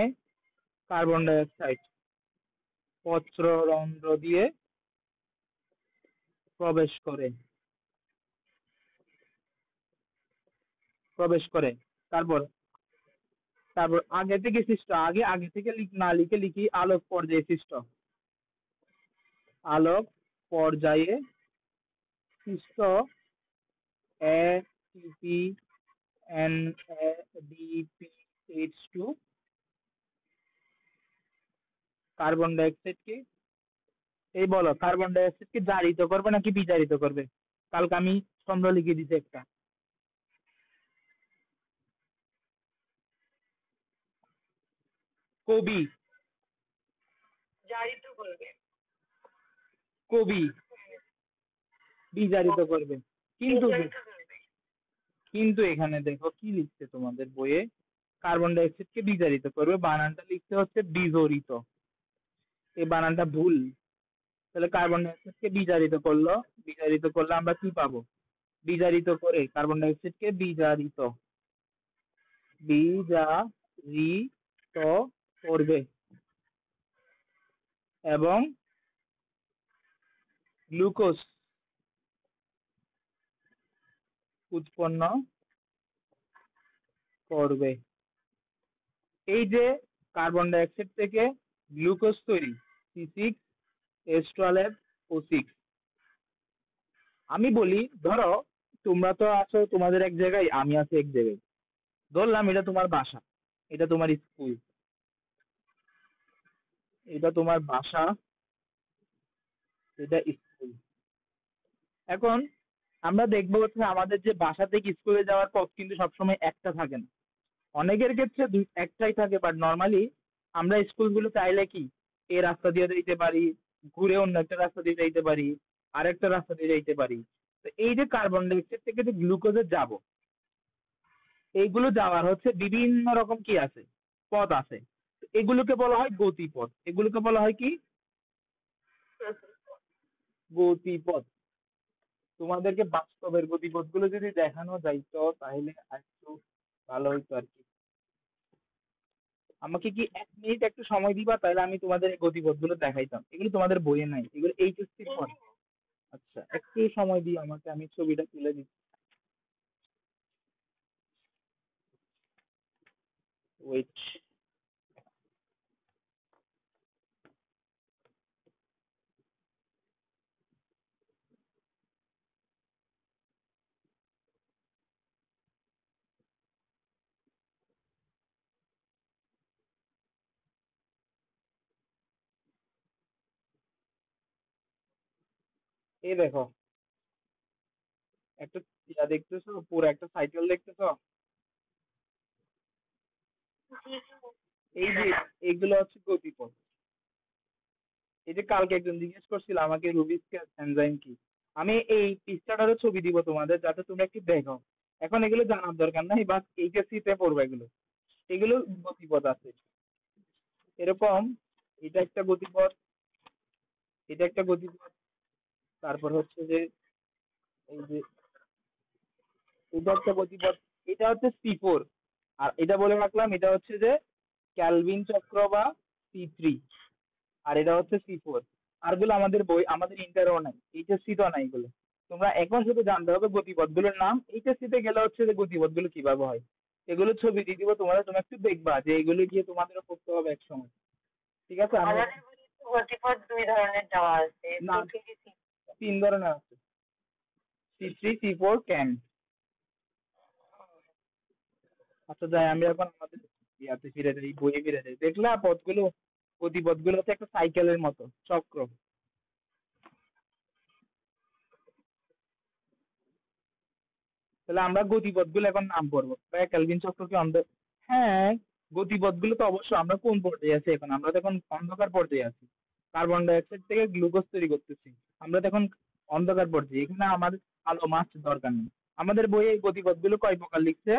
A: কার্বন ডাই অক্সাইড পত্ররন্ধ্র দিয়ে প্রবেশ করে প্রবেশ করে। তারপর তারপর আগে থেকে সৃষ্ট, আগে থেকে না লিখে লিখি আলোক পর্যায়ে সৃষ্ট, আলোক পর্যায়ে সৃষ্ট এটিপি NADPH2 কার্বন ডাই অক্সাইডকে, এই বলো কার্বন ডাই অক্সাইডকে জারিত করবে নাকি বিজারিত করবে? কালকে আমি ছন্দ লিখে দিছি একটা। কবি,
B: জারিত করবে।
A: কবি বিজারিত করবে। কিন্তু
B: বিজারিত করবে।
A: কিন্তু এখানে দেখো কি লিখছে তোমাদের বইয়ে, কার্বন ডাই অক্সাইডকে বিজারিত করবে, বানানটা লিখতে হচ্ছে বিজড়িত, এই বানানটা ভুল। তাহলে কার্বন ডাই অক্সাইডকে বিজারিত করলো, বিজারিত করলে আমরা কি পাবো? বিজারিত করে কার্বন ডাই অক্সাইডকে বিজারিত করবে এবং গ্লুকোজ উৎপন্ন করবে। এই যে কার্বন ডাই অক্সাইড থেকে গ্লুকোজ তৈরি, C6H12O6। আমি বলি, ধরো তোমরা তো আছো তোমাদের এক জায়গায়, আমি আছি এক জায়গায়। ধরলাম এটা তোমার বাসা, এটা তোমার স্কুল, এটা তোমার বাসা, এটা স্কুল। এখন আমরা দেখবো হচ্ছে আমাদের যে বাসা থেকে স্কুলে যাওয়ার পথ কিন্তু সবসময় একটা থাকে না, অনেকের ক্ষেত্রে একটাই থাকে। বাট নর্মালি আমরা স্কুলগুলো চাইলে কি এই রাস্তা দিয়ে যেতে পারি, ঘুরে অন্য একটা রাস্তা দিয়ে যাইতে পারি, আরেকটা রাস্তা দিয়ে যাইতে পারি। তো এই যে কার্বন ডাই অক্সাইড থেকে যে গ্লুকোজে যাব, এইগুলো যাওয়ার হচ্ছে বিভিন্ন রকম কি আছে, পথ আছে। তো এগুলোকে বলা হয় গতিপথ। এগুলোকে বলা হয় কি? গতিপথ। তোমাদেরকে বাস্তবের গতিপথ গুলো যদি দেখানো যাইতো তাহলে একটু ভালো হইতো আর কি। আমাকে কি 1 মিনিট একটু সময় দিবা, তাহলে আমি তোমাদের এই গতিপথ গুলো দেখাইতাম। এগুলো তোমাদের বইয়ে নাই, এগুলো এইচএসসির পর। আচ্ছা, একটু সময় দিও আমাকে, আমি ছবিটা তুলে দিচ্ছি। ওয়েট। এই দেখো, একটা ইয়া দেখতেছো, পুরো একটা সাইকেল দেখতেছো? এই যে এগুলো হচ্ছে গতিপথ। এই যে কালকে একজন জিজ্ঞেস করছিল আমাকে রুবিক্স এনজাইম কি, আমি এই পৃষ্ঠাটারও ছবি দিব তোমাদের যাতে তোমরা একটু দেখো। এখন এগুলো জানার দরকার নাই, বাস এইচএসসি তে পড়বে এগুলো। এগুলো গতিপথ আছে এরকম। এটা একটা গতিপথ, এটা একটা গতিপথ। তারপর হচ্ছে যে এই যে এটা একটা গতিপথ, এটা হচ্ছে C4। আর এটা বলে রাখলাম, এটা হচ্ছে যে ক্যালভিন চক্র বা C3। আর এটা হচ্ছে C4। আরগুলো আমাদের বই, আমাদের ইন্টারও নাই, এইচএসসি তো নাই এগুলো। তোমরা এখন শুধু জানতে হবে গতিপথ গুলোর নাম। এইচএসসি তে গেলে হচ্ছে যে গতিপথ গুলো কিভাবে হয়, এগুলো ছবি দিয়ে দিব তোমাদের, তোমরা একটু দেখবা যে এগুলো গিয়ে তোমাদেরও পড়তে হবে এক সময়। ঠিক আছে? আমি
B: আমাদের বইয়ে তো গতিপথ 2 ধরনের দেওয়া আছে,
A: না, 3 ধরনের আছে, C3 C4 ক্যান। আচ্ছা যাই, আমি এখন আমাদের ইয়াতে ফিরে যাই, বইয়ে ফিরে যাই। দেখলা পথগুলো, গতিপথগুলো হচ্ছে একটা সাইকেলের মতো চক্র। তাহলে আমরা গতিপথগুলো এখন নাম পড়বো। ক্যালভিন চক্রকে হ্যাঁ, গতিপথগুলো তো অবশ্যই। আমরা কোন পর্যায়ে আছি এখন? আমরা তো এখন অন্ধকার পর্যায়ে আছি। কার্বন ডাই অক্সাইড থেকে গ্লুকোজ তৈরি করতেছি, আমরা তো এখন অন্ধকার পর্যায়ে। এখানে আমাদের আলো মাছ দরকার নেই। আমাদের বইয়ে এই গতিপথগুলো কয় প্রকার লিখছে?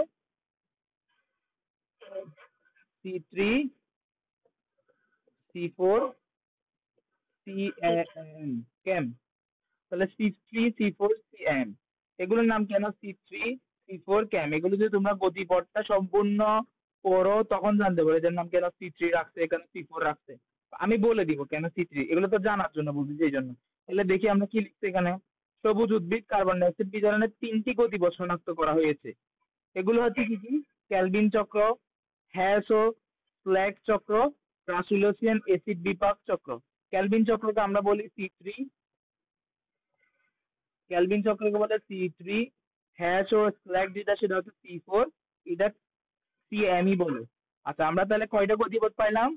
A: C3 C4 CM কেম। তাহলে C3 C4 CM, এগুলোর নাম কেন C3 C4 ক্যাম? এগুলো যদি তোমরা গতিপথটা সম্পূর্ণ পড়ো তখন জানতে পারো এদের নাম কেন C3 রাখছে, এখানে C4 রাখছে। আমি বলে দিব কেন C3, এগুলো তো জানার জন্য বলছি সেই জন্য। তাহলে দেখি আমরা কি লিখছি এখানে। সবুজ উদ্ভিদ কার্বন ডাই অক্সাইড বিজারণের 3টি গতিপথ শনাক্ত করা হয়েছে। এগুলো হচ্ছে কি কি? ক্যালভিন চক্র, হ্যাস ও স্ল্যাক চক্র, ট্রান্সলুসিয়ান অ্যাসিড বিপাক চক্র। ক্যালভিন চক্রকে আমরা বলি C3, ক্যালভিন চক্রকে বলে C3। হ্যাশ ও স্ল্যাক যেটা সেটা হচ্ছে C4, এটা CMই বলে। আচ্ছা, আমরা তাহলে কয়টা গতিপথ পাইলাম?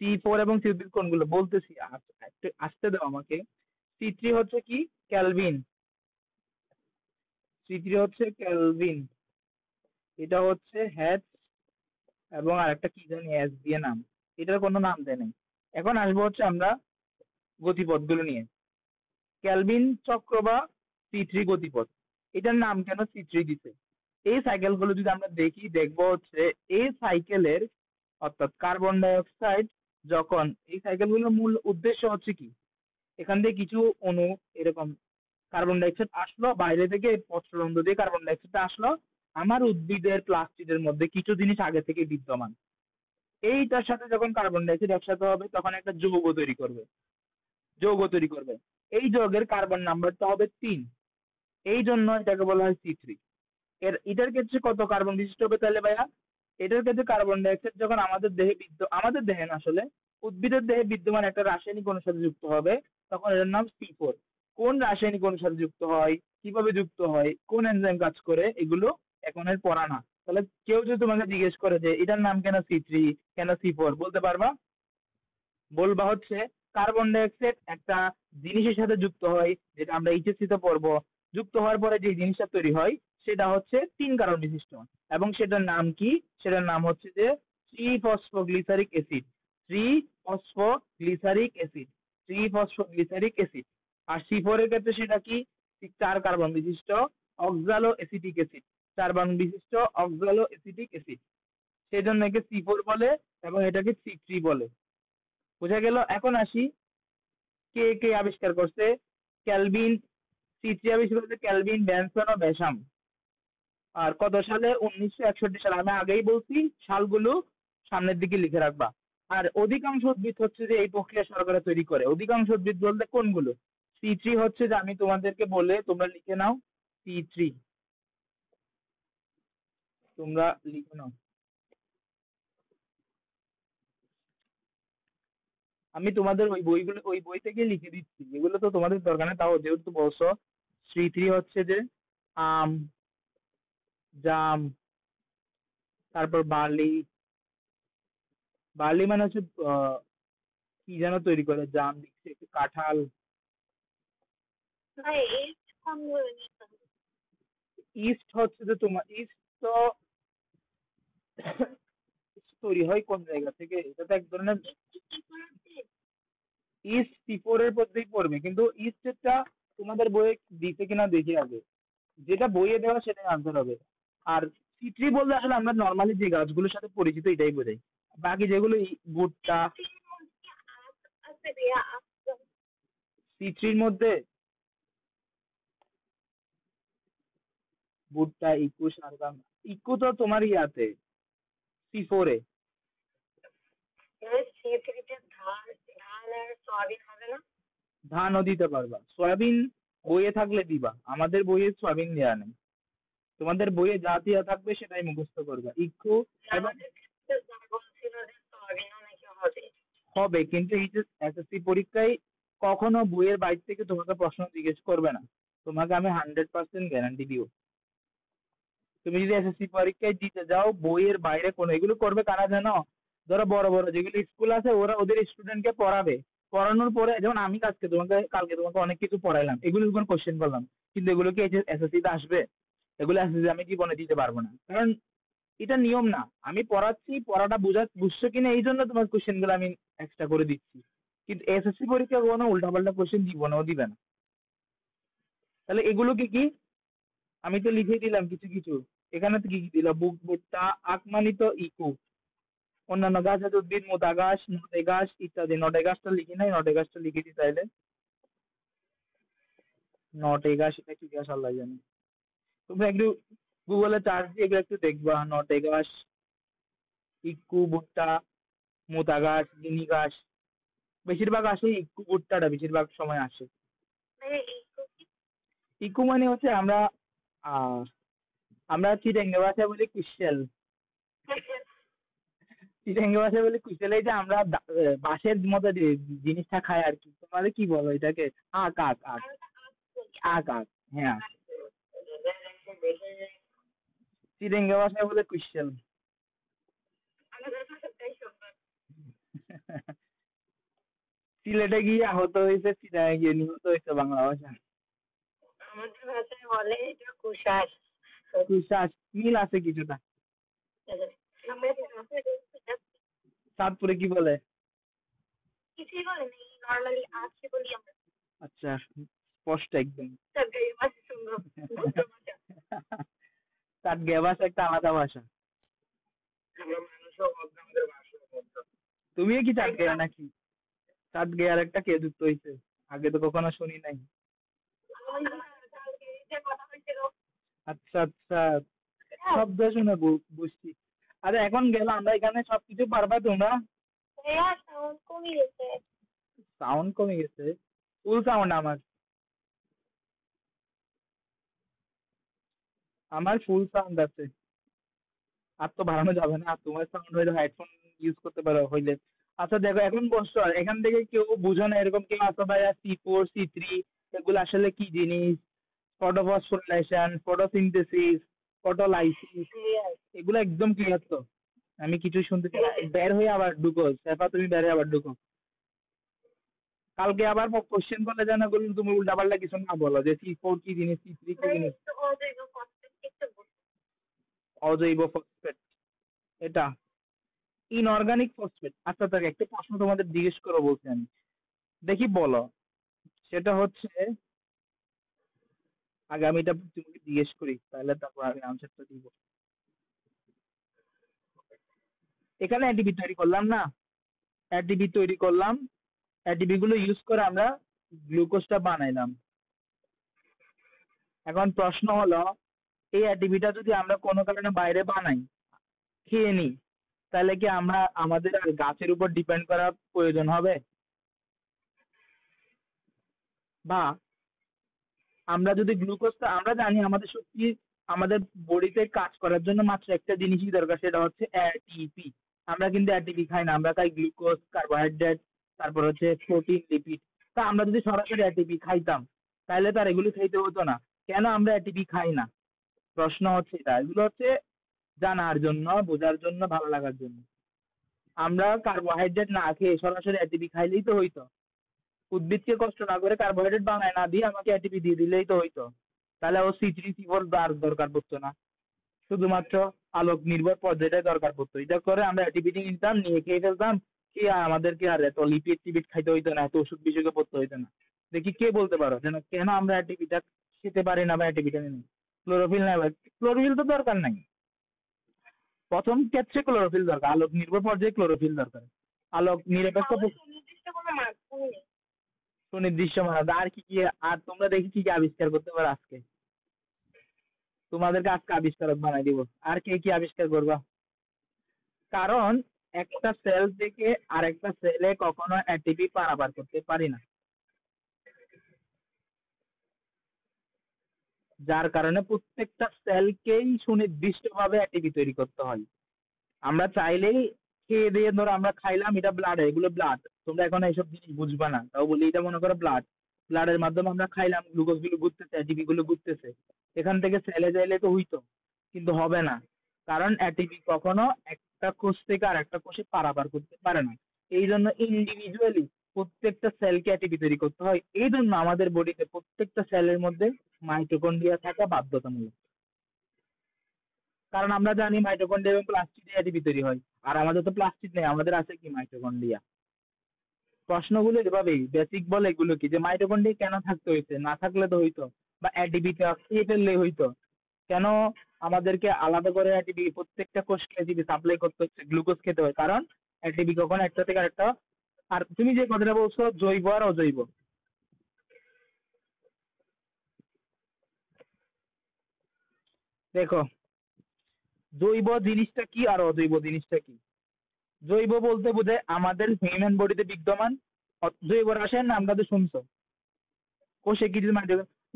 A: C4 এবং C3 কোনগুলো বলতেছি, একটু আসতে দাও আমাকে। C3 হচ্ছে কি? ক্যালভিন। C3 হচ্ছে ক্যালভিন। এটা হচ্ছে হ্যাচ এবং আরেকটা কি জানি এস দিয়ে নাম, এটার কোনো নাম দেয় নাই। এখন আসবো হচ্ছে আমরা গতিপথগুলো নিয়ে। ক্যালভিন চক্র বা C3 গতিপথ, এটার নাম কেন C3 দিছে? এই সাইকেলগুলো যদি আমরা দেখি, দেখবো হচ্ছে এই সাইকেলের, অর্থাৎ কার্বন ডাই অক্সাইড যখন এই সাইকেলগুলোর মূল উদ্দেশ্য হচ্ছে কি, এখান থেকে কিছু অণু এরকম কার্বন ডাইঅক্সাইড আসলো বাইরে থেকে, পত্ররন্ধ্র দিয়ে কার্বন ডাইঅক্সাইডটা আসলো, আমার উদ্ভিদের প্লাস্টিডের মধ্যে কিছু জিনিস আগে থেকে বিদ্যমান, এইটার সাথে যখন কার্বন ডাইঅক্সাইড একসাথে হবে তখন একটা যৌগ তৈরি করবে। এই যৌগের কার্বন নাম্বারটা হবে 3, এই জন্য এটাকে বলা হয় C3। এটার ক্ষেত্রে কত কার্বন বিশিষ্ট হবে তাহলে ভাইয়া? এটার ক্ষেত্রে কার্বন ডাইঅক্সাইড যখন আমাদের দেহে না আসলে, উদ্ভিদের দেহে বিদ্যমান একটা রাসায়নিক অণুর সাথে যুক্ত হবে, তখন এটার নাম C4। কোন রাসায়নিক অণুর সাথে যুক্ত হয়, কিভাবে যুক্ত হয়, কোন এনজাইম কাজ করে, এগুলো এখন এর পড়া না। তাহলে কেউ যদি তোমাকে জিজ্ঞেস করে যে এটার নাম কেন C3, কেন C4, বলতে পারবা? বলবা হচ্ছে কার্বন ডাইঅক্সাইড একটা জিনিসের সাথে যুক্ত হয়, যেটা আমরা এইচএসসি তে পড়বো। যুক্ত হওয়ার পরে যে জিনিসটা তৈরি হয় সেটা হচ্ছে 3 কার্বন বিশিষ্ট, এবং সেটার নাম কি? সেটার নাম হচ্ছে যে 3 phosphoglyceric acid. 3 phosphoglyceric acid. 3 phosphoglyceric acid. আর C4 এর ক্ষেত্রে সেটা কি? 4 কার্বন বিশিষ্ট অক্সালো অ্যাসিটিক অ্যাসিড। 4 কার্বন বিশিষ্ট অক্সালো অ্যাসিটিক অ্যাসিড। সেই জন্য একে C4 বলে এবং এটাকে C3 বলে। বোঝা গেল? এখন আসি, কে কে আবিষ্কার করছে? ক্যালভিন। C3 আবিষ্কার করছে ক্যালভিন, ব্যানসন ও ব্যাসাম। আর কত সালে? 1961 সালে। আমি আগেই বলছি, সালগুলো সামনের দিকে লিখে রাখবা। আর অধিকাংশ উদ্ভিদ হচ্ছে যে এই প্রক্রিয়া শর্করা তৈরি করে। অধিকাংশ উদ্ভিদ বলতে কোনগুলো? C3 হচ্ছে যে, আমি তোমাদেরকে বলে তোমরা লিখে নাও, C3 তোমরা লিখে নাও। আমি তোমাদের ওই বই থেকে লিখে দিচ্ছি, এগুলো তো তোমাদের দরকার নেই, তাও যেহেতু বলছো। C3 হচ্ছে যে আম, জাম, তারপর বার্লি। বার্লি মানে হচ্ছে কি যেন তৈরি করে, জাম দিচ্ছে, একটু কাঁঠাল।
B: ভাই এই কোনগুলো নিতাম?
A: ইস্ট হচ্ছে যে তোমার ইস্ট তো তৈরি হয় কোন জায়গা থেকে? এটা তো এক ধরনের
B: কি করাচ্ছে?
A: ইস্ট C4 এর মধ্যেই পড়বে, কিন্তু ইস্টটা তোমাদের বইয়ে দিতে কিনা দেখি আগে। যেটা বইয়ে দেওয়া সেটাই আনসার হবে। আর C3 বলতে আসলে আমরা নর্মালি যে গাছগুলোর সাথে পরিচিত এটাই বোঝাই। বাকি যেগুলো ভুট্টা।
B: সিটির মধ্যে কি আখ আছে ভাইয়া? আখ তো
A: C3 মধ্যে ভুট্টা, ইকু, শালগাম। ইকু তো তোমার ইয়াতে C4 এ।
B: C3 তে ধান ধান আর সয়াবিন হবে না?
A: ধানও দিতে পারবা, সয়াবিন বইয়ে থাকলে দিবা, আমাদের বইয়ে সয়াবিন দেওয়া নেই। তোমাদের বইয়ে যা দেওয়া থাকবে সেটাই মুখস্থ করবা। ইকু এবং
B: আমাদের ক্ষেত্রে স্যার বলছিল যে সয়াবিনও নাকি হবে।
A: হবে, কিন্তু এই যে এসএসসি পরীক্ষায় কখনো বইয়ের বাইরে থেকে তোমাকে প্রশ্ন জিজ্ঞেস করবে না। তোমাকে আমি 100% গ্যারান্টি দিব। তুমি যদি এসএসসি পরীক্ষায় দিতে যাও বইয়ের বাইরে কোনো, এগুলো করবে কারা জানো? ধরো বড় বড় যেগুলো স্কুল আছে, ওরা ওদের স্টুডেন্টকে পড়াবে। পড়ানোর পরে, যেমন আমি কালকে তোমাকে অনেক কিছু পড়াইলাম, এগুলোর উপর কোশ্চেন করলাম, কিন্তু এগুলো কি এসএসসি তে আসবে? এগুলো এসএসসি আমি জীবনে দিতে পারবো না, কারণ এটা নিয়ম না। আমি পড়াচ্ছি, পড়াটা বুঝছো কিনা এই জন্য তোমার কোশ্চেন গুলো আমি এক্সট্রা করে দিচ্ছি। কিন্তু এসএসসি পরীক্ষা কোনো উল্টাপাল্টা কোশ্চেন জীবনেও দিবে না। তাহলে এগুলো কি কি? আমি তো লিখে দিলাম কিছু কিছু। এখানে তো কি কি দিলাম? বুক, ভুট্টা, আকমানিত, ইকু। অন্যান্য গাছ আছে উদ্ভিদ, মোটা গাছ, নটে গাছ ইত্যাদি। নটে গাছটা লিখি নাই, নটে গাছটা লিখে দিই তাইলে। নটে গাছ, এটা কি গাছ আল্লাহ জানে। তোমরা একটু গুগলে চার্জ দিয়ে এগুলো একটু দেখবা, নটে গাছ, ইকু, ভুট্টা, মোটা গাছ, গিনি গাছ। বেশিরভাগ আসে ইকু ভুট্টাটা বেশিরভাগ সময় আসে।
B: ভাইয়া এই কি?
A: ইকু মানে হচ্ছে আহ আমরা চিটাঙ্গা ভাষায় বলি কুশেল। চিটাঙ্গা ভাষায় বলি কুশেল। এই যে আমরা বাঁশের মতো যে জিনিসটা খাই আর কি, তোমাদের কি বলো এটাকে? আখ, আখ, আখ,
B: আমি তো আখ বলি,
A: আখ, আখ, হ্যাঁ।
B: আখ বলি।
A: চিটাঙ্গা ভাষায় বলে কুশেল।
B: আমাদের ভাষাটাই সুন্দর।
A: সিলেটে গিয়ে আহত হয়েছে, চিটাঙ্গে গিয়ে নিহত হয়েছে বাংলা ভাষা।
B: আমাদের ভাষায় বলে এটা কুশাস।
A: কুশাস, মিল আছে কিছুটা। চাঁদপুরে কি বলে?
B: কিছুই বলে না, নর্মালি আখি বলি আমরা।
A: আচ্ছা, স্পষ্ট একদম।
B: এই ভাষা সুন্দর, ভদ্র ভাষা।
A: চাটগিয়া ভাষা একটা আলাদা ভাষা।
B: আমরা মানুষও ভদ্র, আমাদের ভাষাও ভদ্র।
A: তুমিও কি চাঁদ গেয়া নাকি? চাঁদ গেয়ার একটা কে যুক্ত হয়েছে? আগে তো কখনো শুনি নাই।
B: ওই যে কালকে যে কথা হয়েছিল।
A: আচ্ছা আচ্ছা, শব্দ শুনে বুঝছি। আরে এখন গেলাম আমরা, এখানে সবকিছু পারবা তোমরা?
B: ভাইয়া সাউন্ড কমে গেছে।
A: সাউন্ড কমে গেছে? ফুল সাউন্ড আমার, আমার ফুল সাউন্ড আছে। আর তো বাড়ানো যাবে না, আর তোমার সাউন্ড হইলে হেডফোন ইউজ করতে পারো হইলে। আচ্ছা দেখো, এখন বসছো আর এখান থেকে কেউ বুঝো না এরকম কেউ আসো ভাইয়া, C4 C3 এগুলো আসলে কি জিনিস, ফটোফসফোরিলেশন, ফটোসিনথেসিস, ফটোলাইসিস, এগুলো একদম ক্লিয়ার তো? আমি কিছু শুনতে চাই না। বের হয়ে আবার ঢুকো সেফা, তুমি বের হয়ে আবার ঢুকো। কালকে আবার কোশ্চেন করলে যেন বলুন তুমি উল্টাপাল্টা কিছু না বলো, যে C4 কি জিনিস, C3 কি জিনিস।
B: একটু অজৈব ফসফেট একটু বলুন।
A: অজৈব ফসফেট, এটা ইনঅর্গানিক ফসফেট। আচ্ছা তাকে একটা প্রশ্ন তোমাদের জিজ্ঞেস করো বলছি আমি, দেখি বলো। সেটা হচ্ছে, আগে আমি এটা তোমাকে জিজ্ঞেস করি তাহলে তারপর আমি আনসারটা দিব। এখানে এটিপি তৈরি করলাম না, এটিপি তৈরি করলাম, এটিপি গুলো ইউজ করে আমরা গ্লুকোজটা বানাইলাম। এখন প্রশ্ন হলো, এই এটিপিটা যদি আমরা কোনো কারণে বাইরে বানাই, খেয়ে নিই, তাহলে কি আমরা আমাদের আর গাছের উপর ডিপেন্ড করার প্রয়োজন হবে? বা আমরা যদি গ্লুকোজটা, আমরা জানি আমাদের শক্তি, আমাদের বডিতে কাজ করার জন্য মাত্র একটা জিনিসই দরকার, সেটা হচ্ছে এটিপি। আমরা কিন্তু এটিপি খাই না, আমরা খাই গ্লুকোজ, কার্বোহাইড্রেট, তারপর হচ্ছে প্রোটিন, লিপিড। তা আমরা যদি সরাসরি এটিপি খাইতাম, তাহলে তার এগুলো খাইতে হতো না। কেন আমরা এটিপি খাই না? প্রশ্ন হচ্ছে এটা, এগুলো হচ্ছে জানার জন্য, বোঝার জন্য, ভালো লাগার জন্য। আমরা কার্বোহাইড্রেট না খেয়ে সরাসরি এটিপি খাইলেই তো হইতো। উদ্ভিদকে কষ্ট না করে কার্বোহাইড্রেট বানায় না দিয়ে আমাকে এটিপি দিয়ে দিলেই তো হইতো। তাহলে ও C3 C4 আর দরকার পড়তো না, শুধুমাত্র আলোক নির্ভর পর্যায়টাই দরকার পড়তো। এটা করে আমরা এটিপি নিতাম, নিয়ে খেয়ে ফেলতাম, কি আর আমাদেরকে আর এত লিপিড টিপিড খাইতে হইতো না, এত ওষুধ বিষুধে পড়তে হইতো না। দেখি কে বলতে পারো যেন কেন আমরা এটিপিটা খেতে পারি না বা এটিপিটা নিই? ক্লোরোফিল নাই, ক্লোরোফিল তো দরকার নাই। প্রথম ক্ষেত্রে ক্লোরোফিল দরকার, আলোক নির্ভর পর্যায়ে ক্লোরোফিল দরকার। আলোক নিরপেক্ষ
B: তাহলে সুনির্দিষ্ট কোনো মাধ্যম নেই।
A: সুনির্দিষ্ট মানব আর কি কি, আর তোমরা দেখি কি কি আবিষ্কার করতে পারো আজকে, তোমাদেরকে আজকে আবিষ্কারক বানাই দিব। আর কে কি আবিষ্কার করবা? কারণ একটা সেল থেকে আরেকটা সেলে কখনো এটিপি পারাবার করতে পারি না, যার কারণে প্রত্যেকটা সেলকেই সুনির্দিষ্টভাবে এটিপি তৈরি করতে হয়। আমরা চাইলেই খেয়ে দিয়ে, ধরো আমরা খাইলাম, এটা ব্লাড, এগুলো ব্লাড, তোমরা এখন এইসব জিনিস বুঝবা না, তাও বলি এটা মনে করো ব্লাড, ব্লাডের মাধ্যমে আমরা খাইলাম, গ্লুকোজ গুলো ঘুরতেছে, এটিপি গুলো ঘুরতেছে, এখান থেকে সেলে যাইলে তো হইতো, কিন্তু হবে না। কারণ এটিপি কখনো একটা কোষ থেকে আর একটা কোষে পারাপার করতে পারে না। এই জন্য ইন্ডিভিজুয়ালি প্রত্যেকটা সেলকে এটিপি তৈরি করতে হয়। এই জন্য আমাদের বডিতে প্রত্যেকটা সেলের মধ্যে মাইটোকন্ড্রিয়া থাকা বাধ্যতামূলক। কারণ আমরা জানি মাইটোকন্ড্রিয়া এবং প্লাস্টিড এটিপি তৈরি হয়, আর আমাদের তো প্লাস্টিড নেই, আমাদের আছে কি মাইটোকন্ড্রিয়া। প্রশ্নগুলো এভাবেই বেসিক, বলে এগুলো কি, যে মাইটোকন্ড্রিয়া কেন থাকতে হইছে, না থাকলে তো হইতো, বা এটিপিটা খেয়ে ফেললে হইতো। কেন আমাদেরকে আলাদা করে এটিপি, প্রত্যেকটা কোষকে এটিপি সাপ্লাই করতে হচ্ছে, গ্লুকোজ খেতে হয়? কারণ এটিপি কখনো একটা থেকে আরেকটা, আর তুমি যে কথাটা বলছো জৈব আর অজৈব, দেখো জৈব জিনিসটা কি আর অজৈব জিনিসটা কি। জৈব বলতে বোঝায় আমাদের হিউম্যান বডিতে বিদ্যমান জৈব রাসায়ন, নামটা তো শুনছো। কোষে কিছু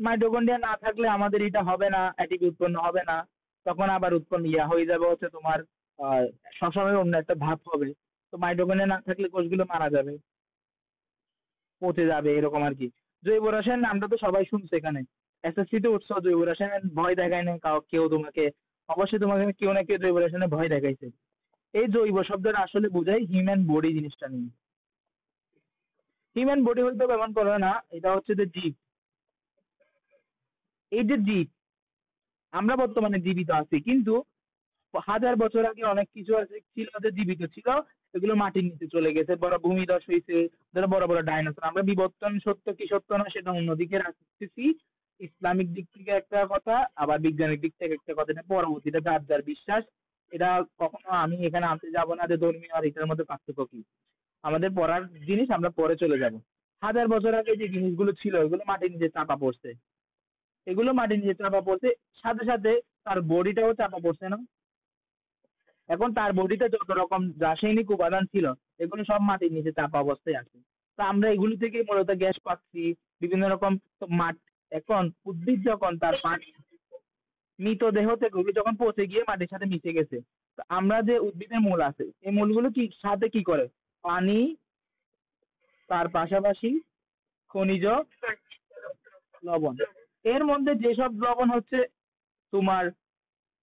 A: মাইটোকন্ড্রিয়া না থাকলে আমাদের এটা হবে না, এটিপি উৎপন্ন হবে না। তখন আবার উৎপন্ন হয়ে যাবে হচ্ছে তোমার আহ শ্বসনের অন্য একটা ধাপ হবে। তো মাইটোকন্ড্রিয়া না থাকলে কোষগুলো মারা যাবে, পচে যাবে, এরকম আর কি। জৈব রসায়ন নামটা তো সবাই শুনছে, এখানে এসএসসি তে উঠছো, জৈব রসায়ন ভয় দেখায় না কেউ তোমাকে? অবশ্যই তোমাকে কেউ না কেউ জৈব রসায়নে ভয় দেখাইছে। এই জৈব শব্দটা আসলে বোঝায় হিউম্যান বডি জিনিসটা নিয়ে। হিউম্যান বডি হইতে এমন করে না, এটা হচ্ছে যে জীব। এই যে জীব, আমরা বর্তমানে জীবিত আছি, কিন্তু হাজার বছর আগে অনেক কিছু আছে ছিল যে জীবিত ছিল, এগুলো মাটির নিচে চলে গেছে, বড় ভূমিধস হয়েছে, ধরো বড় বড় ডাইনোসর। আমরা বিবর্তন সত্য কি সত্য না সেটা অন্যদিকে রাখতেছি। ইসলামিক দিক থেকে একটা কথা, আবার বিজ্ঞানিক দিক থেকে একটা কথা, এটা পরবর্তীতে যার যার বিশ্বাস। এটা কখনো আমি এখানে আনতে যাব না যে ধর্মীয় আর এটার মধ্যে পার্থক্য কি। আমাদের পড়ার জিনিস, আমরা পরে চলে যাব। 1000 বছর আগে যে জিনিসগুলো ছিল এগুলো মাটির নিচে চাপা পড়ছে, এগুলো মাটির নিচে চাপা পড়ছে, সাথে সাথে তার বডিটাও চাপা পড়ছে না? এখন তার বডিতে যত রকম রাসায়নিক উপাদান ছিল এগুলো সব মাটির নিচে চাপা অবস্থায় আছে। তো আমরা এগুলি থেকে মূলত গ্যাস পাচ্ছি, বিভিন্ন রকম। তো এখন উদ্ভিদ যখন তার মৃতদেহ থেকে ওগুলো যখন পচে গিয়ে মাটির সাথে মিশে গেছে, তো আমরা যে উদ্ভিদের মূল আছে এই মূলগুলো কি সাথে কি করে? পানি, তার পাশাপাশি খনিজ লবণ। এর মধ্যে যেসব লবণ হচ্ছে তোমার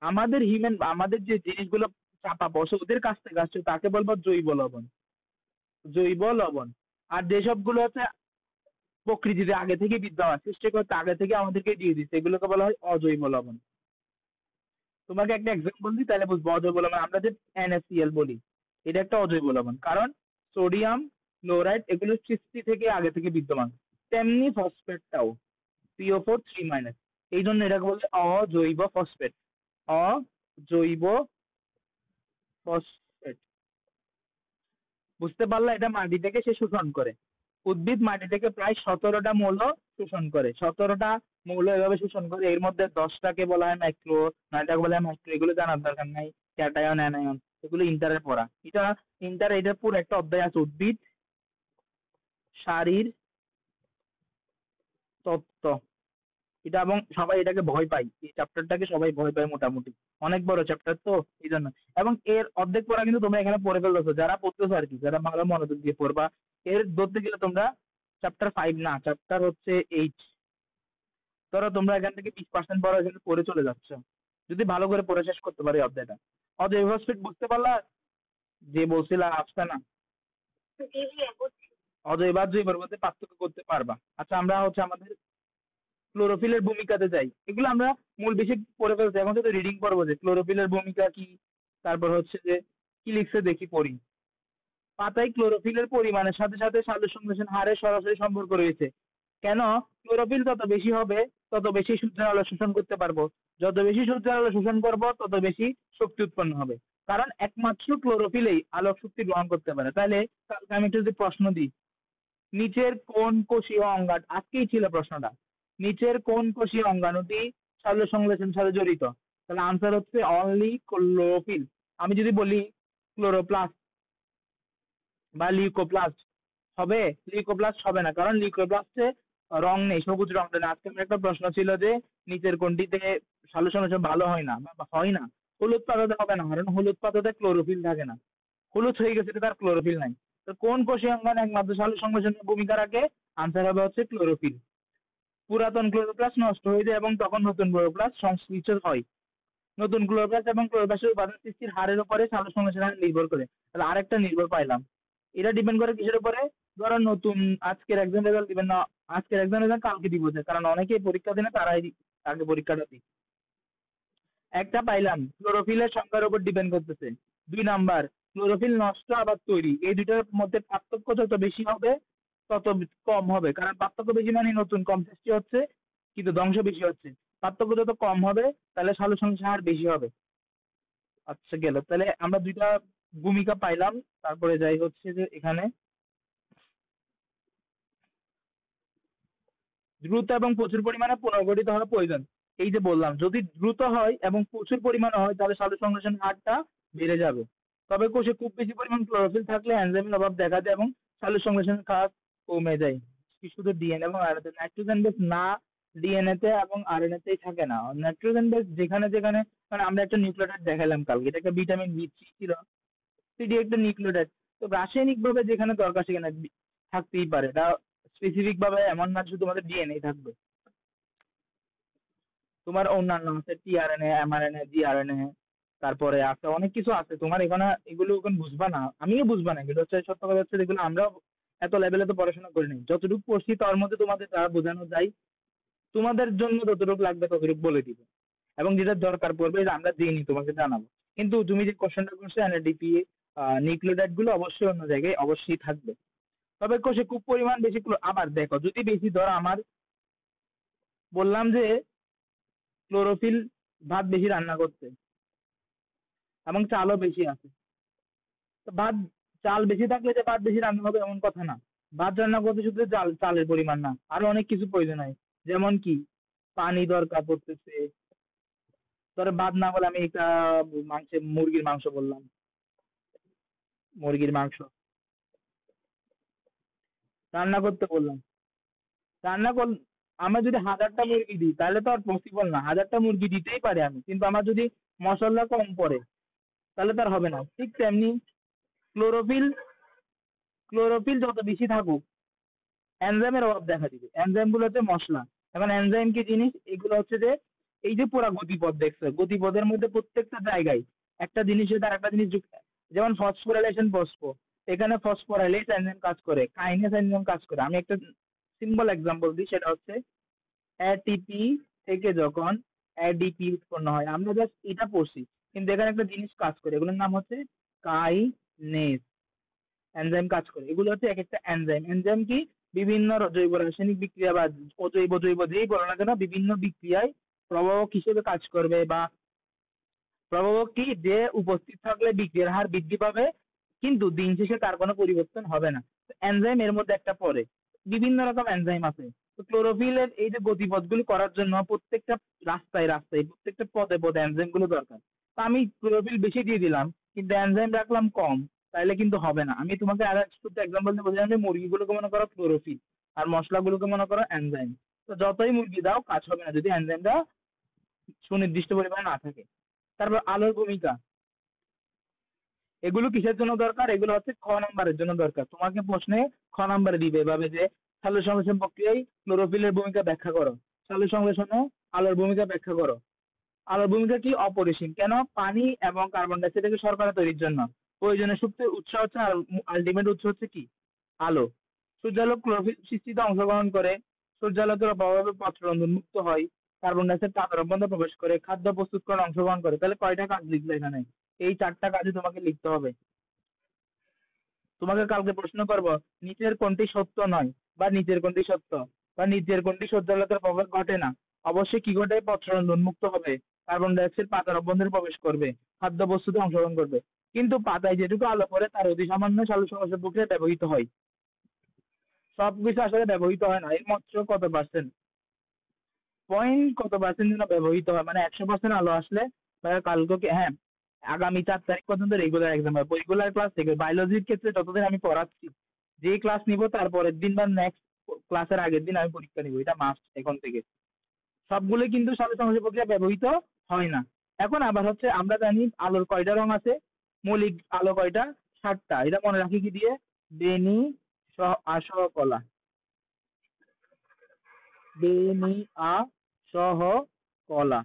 A: আমাদের যে জিনিসগুলো চাপা বসে ওদের কাছ থেকে আসছে তাকে বলবো জৈব লবণ। জৈব লবণ। আর যেসবগুলো হচ্ছে প্রকৃতিতে আগে থেকে বিদ্যমান, সৃষ্টিকর্তা আগে থেকে আমাদেরকে দিয়ে দিচ্ছে, এগুলোকে বলা হয় অজৈব লবণ। তোমাকে একটা এক্সাম্পল দিই তাহলে বুঝবো অজৈব লবণ। আমরা যে NaCl বলি, এটা একটা অজৈব লবণ, কারণ সোডিয়াম ক্লোরাইড এগুলো সৃষ্টি থেকে আগে থেকে বিদ্যমান। তেমনি ফসফেটটাও PO4 3-, এই জন্য এটাকে বলে অজৈব ফসফেট। অজৈব ফসফেট। বুঝতে পারলা? এটা মাটি থেকে সে শোষণ করে। উদ্ভিদ মাটি থেকে প্রায় 17টা মৌল শোষণ করে, 17টা মৌল এভাবে শোষণ করে। এর মধ্যে 10টাকে বলা হয় ম্যাক্রো, 9টাকে বলা হয় মাইক্রো। এগুলো জানার দরকার নাই। ক্যাটায়ন, অ্যানায়ন এগুলো ইন্টারের পড়া। এটার পুরো একটা অধ্যায় আছে, উদ্ভিদ শারীর তত্ত্ব। এটা, এবং সবাই এটাকে ভয় পায়, এই চ্যাপ্টারটাকে সবাই ভয় পায় মোটামুটি। অনেক বড় চ্যাপ্টার তো এই জন্য। এবং এর অর্ধেক পড়া কিন্তু তোমরা এখানে পড়ে ফেলতেছো, যারা পড়তেছো আর কি, যারা ভালো মনোযোগ দিয়ে পড়বা। এর ধরতে গেলে তোমরা চ্যাপ্টার 5 না, চ্যাপ্টার হচ্ছে 8। ধরো তোমরা এখান থেকে 20% পড়া এখানে পড়ে চলে যাচ্ছ, যদি ভালো করে পড়ে শেষ করতে পারি অধ্যায়টা। অজৈব ফসফেট বুঝতে পারলা? যে বলছিলা আসছে না,
B: জি জি বুঝছি।
A: অজৈব আর জৈবের মধ্যে পার্থক্য করতে পারবা। আচ্ছা, আমরা হচ্ছে আমাদের ক্লোরোফিলের ভূমিকাতে যাই। এগুলো আমরা মূল বেসিক পড়ে ফেলছি, এখন শুধু রিডিং পড়বো যে ক্লোরোফিলের ভূমিকা কি, তারপর হচ্ছে যে কি লিখছে দেখি পড়ি। পাতায় ক্লোরোফিলের পরিমাণের সাথে সাথে সালোক সংশ্লেষণ হারের সরাসরি সম্পর্ক রয়েছে। কেন? ক্লোরোফিল যত বেশি হবে তত বেশি সূর্যের আলো শোষণ করতে পারবো, যত বেশি সূর্যের আলো শোষণ করবো তত বেশি শক্তি উৎপন্ন হবে, কারণ একমাত্র ক্লোরোফিলেই আলোক শক্তি গ্রহণ করতে পারে। তাহলে কালকে আমি একটু যদি প্রশ্ন দিই, নিচের কোন কোষীয় অঙ্গাণু, আজকেই ছিল প্রশ্নটা, নিচের কোন কোষীয় অঙ্গাণুটি সালোক সংশ্লেষণের সাথে জড়িত? তাহলে আনসার হচ্ছে অনলি ক্লোরোফিল। আমি যদি বলি ক্লোরোপ্লাস্ট বা লিউকোপ্লাস্ট, হবে? লিউকোপ্লাস্ট হবে না, কারণ লিউকোপ্লাস্টে রং নেই, সবুজ রংটা নেই। আজকে আমার একটা প্রশ্ন ছিল যে নিচের কোনটিতে সালোক সংশ্লেষণ ভালো হয় না বা হয় না? হলুদ পাতাতে হবে না, কারণ হলুদ পাতাতে ক্লোরোফিল থাকে না, হলুদ হয়ে গেছে তার ক্লোরোফিল নাই। তো কোন কোষীয় অঙ্গাণু একমাত্র সালোক সংশ্লেষণের ভূমিকা রাখে? আনসার হবে হচ্ছে ক্লোরোফিল। পুরাতন ক্লোরোপ্লাস্ট নষ্ট হয়ে যায় এবং তখন নতুন ক্লোরোপ্লাস্ট সংশ্লেষিত হয়। নতুন ক্লোরোপ্লাস্ট এবং ক্লোরোপ্লাস্টের উপাদান সৃষ্টির হারের উপরে সালোক সংশ্লেষণের হার নির্ভর করে। তাহলে আরেকটা নির্ভর পাইলাম। এটা ডিপেন্ড করে কিসের উপরে? ধরো নতুন আজকের এক্সাম রেজাল্ট দিবেন না, আজকের এক্সাম রেজাল্ট কালকে দিব যে, কারণ অনেকেই পরীক্ষা দেয় না, তারাই আগে পরীক্ষাটা দিই। একটা পাইলাম ক্লোরোফিলের সংখ্যার উপর ডিপেন্ড করতেছে। 2 নাম্বার, ক্লোরোফিল নষ্ট আবার তৈরি, এই দুইটার মধ্যে পার্থক্য যত বেশি হবে তত কম হবে, কারণ পার্থক্য বেশি মানে নতুন কম সৃষ্টি হচ্ছে কিন্তু ধ্বংস বেশি হচ্ছে। পার্থক্য যত কম হবে তাহলে সালোক সংশ্লেষণ হার বেশি হবে। আচ্ছা, গেল। তাহলে আমরা দুইটা ভূমিকা পাইলাম। তারপরে যাই হচ্ছে যে এখানে দ্রুত এবং প্রচুর পরিমাণে পুনর্গঠিত হওয়া প্রয়োজন। এই যে বললাম, যদি দ্রুত হয় এবং প্রচুর পরিমাণে হয় তাহলে সালোক সংশ্লেষণ হারটা বেড়ে যাবে। তবে কোষে খুব বেশি পরিমাণ ক্লোরোফিল থাকলে এনজাইমের অভাব দেখা দেয় এবং সালোক সংশ্লেষণের হার কমে যায়। কি শুধু ডিএনএ এবং আরএনএ, নাইট্রোজেন বেস না, ডিএনএ তে এবং আরএনএ তেই থাকে না। নাইট্রোজেন বেস যেখানে যেখানে, মানে আমরা একটা নিউক্লিওটাইড দেখালাম কালকে, এটা একটা ভিটামিন B3 ছিল, সিডি একটা নিউক্লিওটাইড। তো রাসায়নিক ভাবে যেখানে দরকার সেখানে থাকতেই পারে, এটা স্পেসিফিক ভাবে এমন না শুধু তোমাদের ডিএনএ থাকবে। তোমার অন্যান্য আছে টিআরএনএ, এমআরএনএ, জিআরএনএ, তারপরে আছে অনেক কিছু আছে। তোমার এখানে এগুলো এখন বুঝবা না, আমিও বুঝবা না, কিন্তু হচ্ছে সত্য কথা হচ্ছে যেগুলো আমরা এত লেভেলে তো পড়াশোনা করিনি, যতটুকু পড়ছি তার মধ্যে তোমাদের যা বোঝানো যায়, তোমাদের জন্য যতটুকু লাগবে ততটুকু বলে দিব, এবং যেটা দরকার পড়বে যে আমরা দিইনি তোমাকে জানাবো। কিন্তু তুমি যে কোশ্চেনটা করছো এনএডিপি, নিউক্লিওটাইড গুলো অবশ্যই অন্য জায়গায় অবশ্যই থাকবে। তবে কোষে খুব পরিমাণ বেশি আবার দেখো, যদি বেশি ধরো আমার বললাম যে ক্লোরোফিল ভাত বেশি রান্না করতে এবং চালও বেশি আছে, তো ভাত চাল বেশি থাকলে যে ভাত বেশি রান্না হবে এমন কথা না। ভাত রান্না করতে শুধু চালের পরিমাণ না, আরো অনেক কিছু প্রয়োজন হয়। যেমন কি পানি দরকার পড়তেছে। ধরো ভাত না বলে আমি একটা মুরগির মাংস বললাম, মুরগির মাংস রান্না করতে বললাম। রান্না কর আমরা যদি 1000টা মুরগি দিই তাহলে তো আর পসিবল না, 1000টা মুরগি দিতেই পারি আমি, কিন্তু আমার যদি মশলা কম পড়ে তাহলে তো আর হবে না। ঠিক তেমনি ক্লোরোফিল ক্লোরোফিল যত বেশি থাকুক এনজাইমের অভাব দেখা দিবে। এনজাইম গুলো হচ্ছে মশলা। এখন এনজাইম কি জিনিস? এগুলো হচ্ছে যে এই যে পুরা গতিপথ দেখছো, গতিপথের মধ্যে প্রত্যেকটা জায়গায় একটা জিনিসের তার একটা জিনিস যেমন ফসফোরাইলেশন ফসফো, এখানে ফসফোরাইলেজ এনজাইম কাজ করে, কাইনেস এনজাইম কাজ করে। আমি একটা সিম্পল এক্সাম্পল দিই, সেটা হচ্ছে এটিপি থেকে যখন এডিপি উৎপন্ন হয়, আমরা জাস্ট এটা পড়ছি, কিন্তু এখানে একটা জিনিস কাজ করে, এগুলোর নাম হচ্ছে কাইনেস এনজাইম কাজ করে। এগুলো হচ্ছে এক একটা এনজাইম। এনজাইম কি? বিভিন্ন জৈব রাসায়নিক বিক্রিয়া বা অজৈব জৈব যেই বলো না কেন, বিভিন্ন বিক্রিয়ায় প্রভাবক হিসেবে কাজ করবে, বা প্রভাবক কি যে উপস্থিত থাকলে বিক্রিয়ার হার বৃদ্ধি পাবে, কিন্তু দিন শেষে তার কোনো পরিবর্তন হবে না। এনজাইম এর মধ্যে একটা পড়ে। বিভিন্ন রকম এনজাইম আছে। তো ক্লোরোফিলের এই যে গতিপথগুলো করার জন্য প্রত্যেকটা রাস্তায় রাস্তায় প্রত্যেকটা পদে পদে এনজাইম গুলো দরকার। তো আমি ক্লোরোফিল বেশি দিয়ে দিলাম কিন্তু এনজাইম রাখলাম কম, তাইলে কিন্তু হবে না। আমি তোমাকে আর একটা এক্সাম্পল দিয়ে বোঝালাম যে মুরগিগুলোকে মনে করো ক্লোরোফিল আর মশলাগুলোকে মনে করো এনজাইম। তো যতই মুরগি দাও কাজ হবে না যদি এনজাইমটা সুনির্দিষ্ট পরিমাণে না থাকে। তারপর আলোর ভূমিকা, এগুলো কিসের জন্য দরকার? এগুলো হচ্ছে খ নাম্বারের জন্য দরকার। তোমাকে প্রশ্নে খ নাম্বারে দিবে এভাবে যে সালোক সংশ্লেষণ প্রক্রিয়ায় ক্লোরোফিলের ভূমিকা ব্যাখ্যা করো। সালোক সংশ্লেষণে আলোর ভূমিকা ব্যাখ্যা করো। আলোর ভূমিকা কি? অপরিসীম। কেন? পানি এবং কার্বন ডাই অক্সাইডকে শর্করা তৈরির জন্য প্রয়োজনীয় শক্তির উৎস হচ্ছে, আর আলটিমেট উৎস হচ্ছে কি? আলো। সূর্যালোক ক্লোরোফিল সৃষ্টিতে অংশগ্রহণ করে। সূর্যালোকের প্রভাবে পত্ররন্ধ্র উন্মুক্ত হয়। কার্বন ডাই অক্সাইড পাতরক বন্ধে প্রবেশ করে। খাদ্য প্রস্তুতকরণে অংশগ্রহণ করে। তাহলে কয়টা কাজ লিখলে এখানে? এই 4টা কাজই তোমাকে লিখতে হবে। তোমাকে কালকে প্রশ্ন করব নিচের কোনটি সত্য নয়, বা নিচের কোনটি সত্য, বা নিচের কোনটি সূর্যালোকের প্রভাব ঘটে না। অবশ্যই কি ঘটে? পত্ররন্ধ্র উন্মুক্ত হবে, কার্বন ডাই অক্সাইড পাতার অভ্যন্তরে প্রবেশ করবে, খাদ্য বস্তুতে অংশগ্রহণ করবে। কিন্তু পাতায় যেটুকু আলো পড়ে তার অতি সামান্য সালোক সংশ্লেষণ প্রক্রিয়ায় ব্যবহৃত হয়। সবকিছু আসলে ব্যবহৃত হয় না। এর মাত্র কত পার্সেন্ট, কত পার্সেন্ট যেন ব্যবহৃত হয়, মানে 100% আলো আসলে বা কালকে, হ্যাঁ, আগামী 4 তারিখ পর্যন্ত রেগুলার এক্সাম হবে। রেগুলার ক্লাস থেকে বায়োলজির ক্ষেত্রে যতদিন আমি পড়াচ্ছি, যে ক্লাস নিব তারপরের দিন বা নেক্সট ক্লাসের আগের দিন আমি পরীক্ষা নিব, এটা মাস্ট এখন থেকে। সবগুলো কিন্তু সালোক সংশ্লেষণ প্রক্রিয়া ব্যবহৃত হয় না। এখন আবার হচ্ছে আমরা জানি আলোর কয়টা রং আছে, মৌলিক আলো কয়টা? 7টা। এটা মনে রাখি কি দিয়ে? বেনি আসহ কলা, বেনি আ সহ কলা।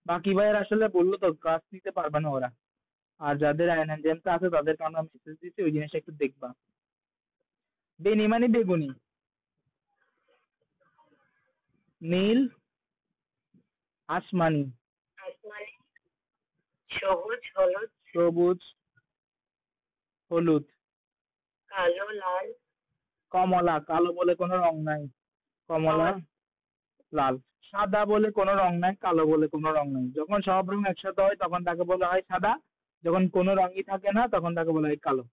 A: বাকি ভাইয়ের আসলে বললো তো ক্লাস নিতে পারবে না ওরা। আর যাদের এনএনজেমটা আছে তাদেরকে আমরা মেসেজ দিচ্ছি, ওই জিনিসটা একটু দেখবা। বেনি মানে বেগুনি, নীল আসমানি,
B: আসমানি, সবুজ, হলুদ,
A: সবুজ হলুদ,
B: কালো, লাল,
A: কমলা। কালো বলে কোনো রং নাই, কমলা
B: কমলা।
A: লাল। সাদা বলে কোনো রং নাই, কালো বলে কোনো রং নাই। যখন সব রং একসাথে হয় তখন তাকে বলা হয় সাদা, যখন কোনো রঙই থাকে না তখন তাকে বলা হয় কালো।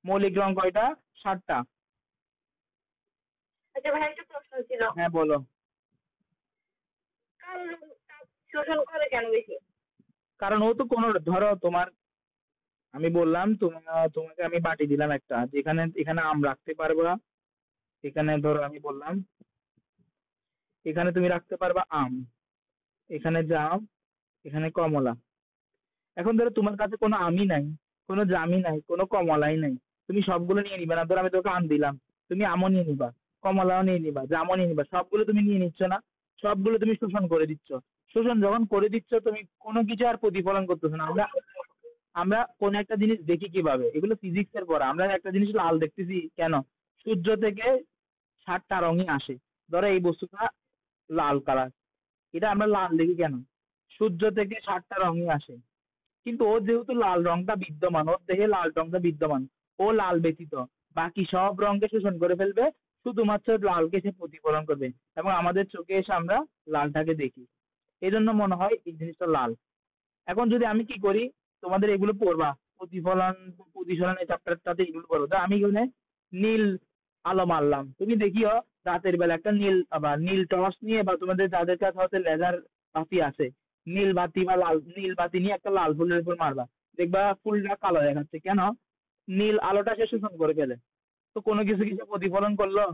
A: মৌলিক রং কয়টা? 7টা।
B: আচ্ছা ভাই, একটা প্রশ্ন ছিল।
A: হ্যাঁ বলো।
B: কালো রং তাপ শোষণ করে কেন বেশি?
A: কারণ ও তো কোনো, ধরো তোমার, আমি বললাম তোমাকে আমি বাটি দিলাম একটা, যেখানে এখানে আম রাখতে পারবা। এখানে ধরো আমি বললাম এখানে তুমি রাখতে পারবা আম, এখানে জাম, এখানে কমলা। এখন ধরো তোমার কাছে কোনো আমই নাই, কোনো জামই নাই, কোনো কমলাই নাই, তুমি সবগুলো নিয়ে নিবা না? ধরো আমি তোকে আম দিলাম, তুমি আমও নিয়ে নিবা, কমলাও নিয়ে নিবা, জামও নিয়ে নিবা, সবগুলো তুমি নিয়ে নিচ্ছ না? সবগুলো তুমি শোষণ করে দিচ্ছ। শোষণ যখন করে দিচ্ছ তুমি কোনো কিছু আর প্রতিফলন করতেছো না। আমরা আমরা কোন একটা জিনিস দেখি কিভাবে? এগুলো ফিজিক্সের পড়া। আমরা একটা জিনিস লাল দেখতেছি কেন? সূর্য থেকে 7টা রঙই আসে। ধরো এই বস্তুটা লাল কালার, এটা আমরা লাল দেখি কেন? সূর্য থেকে 7টা রঙই আসে। কিন্তু ও যেহেতু লাল রংটা বিদ্যমান, ওর দেহে লাল রংটা বিদ্যমান, ও লাল ব্যতীত বাকি সব রঙকে শোষণ করে ফেলবে, শুধুমাত্র লালকে সে প্রতিফলন করবে, এবং আমাদের চোখে এসে আমরা লালটাকে দেখি। এই জন্য মনে হয় এই জিনিসটা লাল। এখন যদি আমি কি করি, তোমাদের এগুলো পড়বা, প্রতিফলন প্রতিসরণ এই চ্যাপ্টারটাতে এগুলো পড়বো। তো আমি এখানে নীল আলো মারলাম, তুমি দেখিও রাতের বেলা একটা নীল বা নীল টর্চ নিয়ে, বা তোমাদের যাদের কাছে হয়তো লেজার বাতি আছে, নীল বাতি বা লাল নীল বাতি নিয়ে একটা লাল ফুলের উপর মারবা, দেখবা ফুলটা কালো দেখাচ্ছে। কেন? নীল আলোটা সে শোষণ করে ফেলে। তো কোনো কিছু কিছু প্রতিফলন করলো,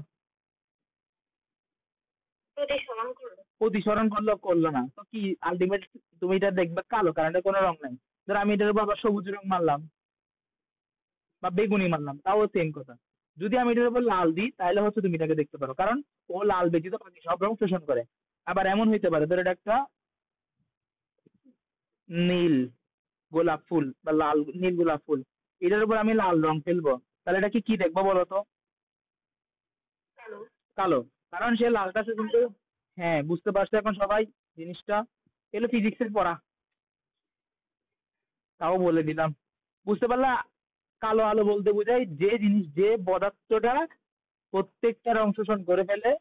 B: প্রতিসরণ করলো।
A: প্রতিসরণ করলো, করলো না, তো কি আলটিমেট তুমি এটা দেখবে কালো, কারণ এটা কোনো রং নাই। ধর আমি এটার উপর আবার সবুজ রং মারলাম বা বেগুনি মারলাম, তাও সেম কথা। যদি আমি এটার উপর লাল দিই তাহলে হচ্ছে তুমি এটাকে দেখতে পারো, কারণ ও লাল ব্যতীত বাকি সব রং শোষণ করে। আবার এমন হইতে পারে ধর এটা একটা নীল গোলাপ ফুল বা লাল নীল গোলাপ ফুল, এটার উপর আমি লাল রং ফেলবো, তাহলে এটা কি কি দেখবো বলো তো?
B: কালো।
A: কালো। কারণ সে লালটা শোষণ করে। হ্যাঁ, বুঝতে পারছো এখন সবাই জিনিসটা? এগুলো ফিজিক্সের পড়া, তাও বলে দিলাম। বুঝতে পারলা? কালো আলো বলতে বোঝায় যে জিনিস, যে পদার্থটা প্রত্যেকটা রং শোষণ করে ফেলে,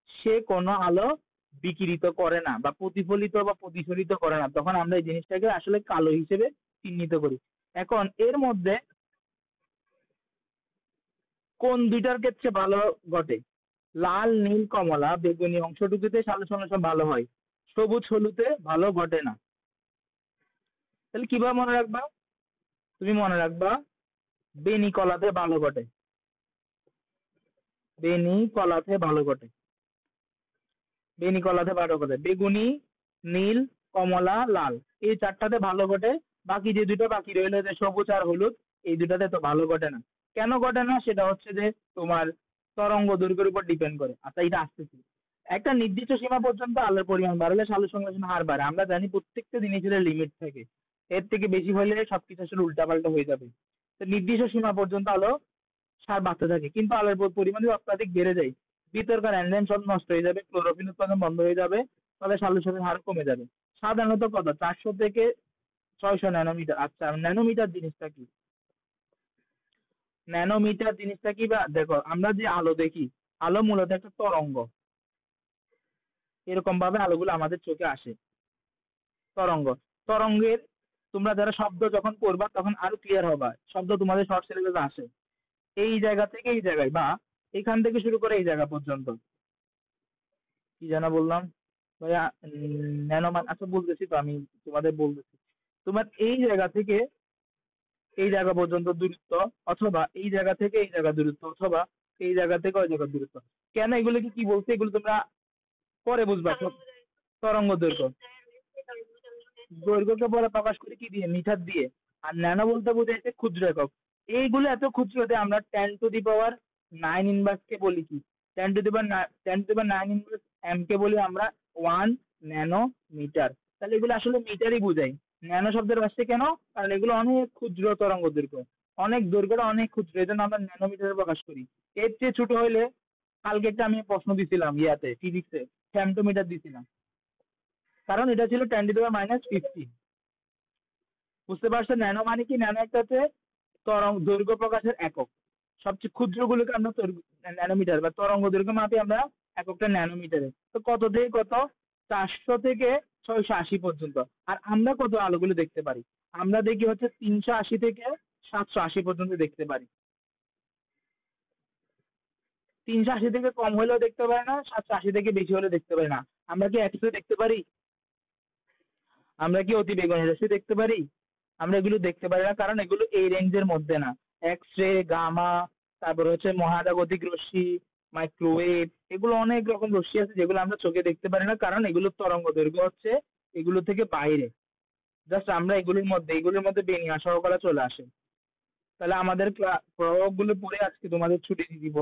A: সে কোনো আলো বিকিরিত করে না বা প্রতিফলিত বা প্রতিফলিত করে না, তখন আমরা এই জিনিসটাকে আসলে কালো হিসেবে চিহ্নিত করি। এখন এর মধ্যে কোন দুইটার ক্ষেত্রে ভালো ঘটে? লাল নীল কমলা বেগুনি অংশটুকুতে সালো সংশ্লেষণ ভালো হয়, সবুজ হলুদে ভালো ঘটে না। তাহলে কিভাবে মনে রাখবা? তুমি মনে রাখবা বেনি কলাতে ভালো ঘটে, বেনি কলাতে ভালো ঘটে, বেনি কলাতে ভালো ঘটে, বেগুনি, নীল, কমলা, লাল, এই চারটাতে ভালো ঘটে। বাকি যে দুটো বাকি রইলো যে সবুজ আর হলুদ, এই দুটাতে তো ভালো ঘটে না। কেন ঘটে না? সেটা হচ্ছে যে তোমার তরঙ্গ দৈর্ঘ্যের উপর ডিপেন্ড করে। আচ্ছা, এটা আসতেছি। একটা নির্দিষ্ট সীমা পর্যন্ত আলোর পরিমাণ বাড়লে সালো সংশ্লেষণ হার বাড়ে। আমরা জানি প্রত্যেকটা জিনিসের লিমিট থাকে, এর থেকে বেশি হলে সবকিছু আসলে উল্টাপাল্টা হয়ে যাবে। তো নির্দিষ্ট সীমা পর্যন্ত আলো সার বাড়তে থাকে, কিন্তু আলোর পরিমাণ যদি অত্যাধিক বেড়ে যায়, ভিতরকার এনজাইম সব নষ্ট হয়ে যাবে, ক্লোরোফিল উৎপাদন বন্ধ হয়ে যাবে, ফলে সালোকসংশ্লেষণের হার কমে যাবে। সাধারণত কত? 400 থেকে 600 ন্যানোমিটার। আচ্ছা, ন্যানোমিটার জিনিসটা কি? ন্যানোমিটার জিনিসটা কি? বা দেখো, আমরা যে আলো দেখি, আলো মূলত একটা তরঙ্গ। এরকম ভাবে আলোগুলো আমাদের চোখে আসে, তরঙ্গ। তরঙ্গের, তোমরা যারা শব্দ যখন পড়বা তখন আরো ক্লিয়ার হবা, শব্দ তোমাদের শর্ট সিলেবাসে আসে। এই জায়গা থেকে এই জায়গায়, বা এখান থেকে শুরু করে এই জায়গা পর্যন্ত, কি যেন বললাম ভাইয়া, ন্যানোমান, আচ্ছা বলতেছি তো আমি, তোমাদের বলতেছি। তোমার এই জায়গা থেকে এই জায়গা পর্যন্ত দূরত্ব, অথবা এই জায়গা থেকে এই জায়গা দূরত্ব, অথবা এই জায়গা থেকে ওই জায়গার দূরত্ব। কেন এগুলোকে কি বলছে এগুলো তোমরা পরে বুঝবা সব। তরঙ্গ দৈর্ঘ্য, দৈর্ঘ্যকে পরে প্রকাশ করি কি দিয়ে? মিটার দিয়ে। আর ন্যানো বলতে বোঝাইছে ক্ষুদ্র একক। এইগুলো এত ক্ষুদ্র যে আমরা 10⁹ ইনভার্স কে বলি কি? 10⁹ ইনভার্স এম কে বলি আমরা 1 ন্যানোমিটার। তাহলে এগুলো আসলে মিটারই বোঝায়। ন্যানো শব্দের আসছে কেন? কারণ এগুলো অনেক ক্ষুদ্র তরঙ্গ দৈর্ঘ্য, অনেক দৈর্ঘ্যটা অনেক ক্ষুদ্র, এই জন্য আমরা ন্যানোমিটারে প্রকাশ করি। এর চেয়ে ছোট হইলে, কালকে একটা আমি প্রশ্ন দিছিলাম ইয়াতে ফিজিক্সে, ফ্যামটোমিটার দিছিলাম, কারণ এটা ছিল 10⁻⁻⁵। বুঝতে পারছো? ন্যানো মানে কি? ন্যানো একটা হচ্ছে দৈর্ঘ্য প্রকাশের একক। সবচেয়ে ক্ষুদ্র গুলোকে আমরা ন্যানোমিটার বা তরঙ্গ দৈর্ঘ্য মাপি আমরা এককটা ন্যানোমিটারে। তো কত থেকে কত? 400 থেকে 680 পর্যন্ত। আর আমরা কত আলোগুলো দেখতে পারি? আমরা দেখি হচ্ছে 380 থেকে 780 পর্যন্ত দেখতে পারি। 380 থেকে কম হলেও দেখতে পারি না, 780 থেকে বেশি হলে দেখতে পারি না। আমরা কি এক্স দেখতে পারি? আমরা কি অতি বেগুনি রশ্মি দেখতে পারি? আমরা এগুলো দেখতে পারি না, কারণ এগুলো এই রেঞ্জের মধ্যে না। এক্স রে, গামা, তারপরে হচ্ছে মহাজাগতিক রশ্মি, মাইক্রোওয়েভ, এগুলো অনেক রকম রশ্মি আছে যেগুলো আমরা চোখে দেখতে পারি না, কারণ এগুলোর তরঙ্গ দৈর্ঘ্য হচ্ছে এগুলো থেকে বাইরে। জাস্ট আমরা এগুলোর মধ্যে বেনিয়া সহকারে চলে আসে। তাহলে আমাদের প্রয়োগগুলো পড়ে আজকে তোমাদের ছুটি দিয়ে দিব,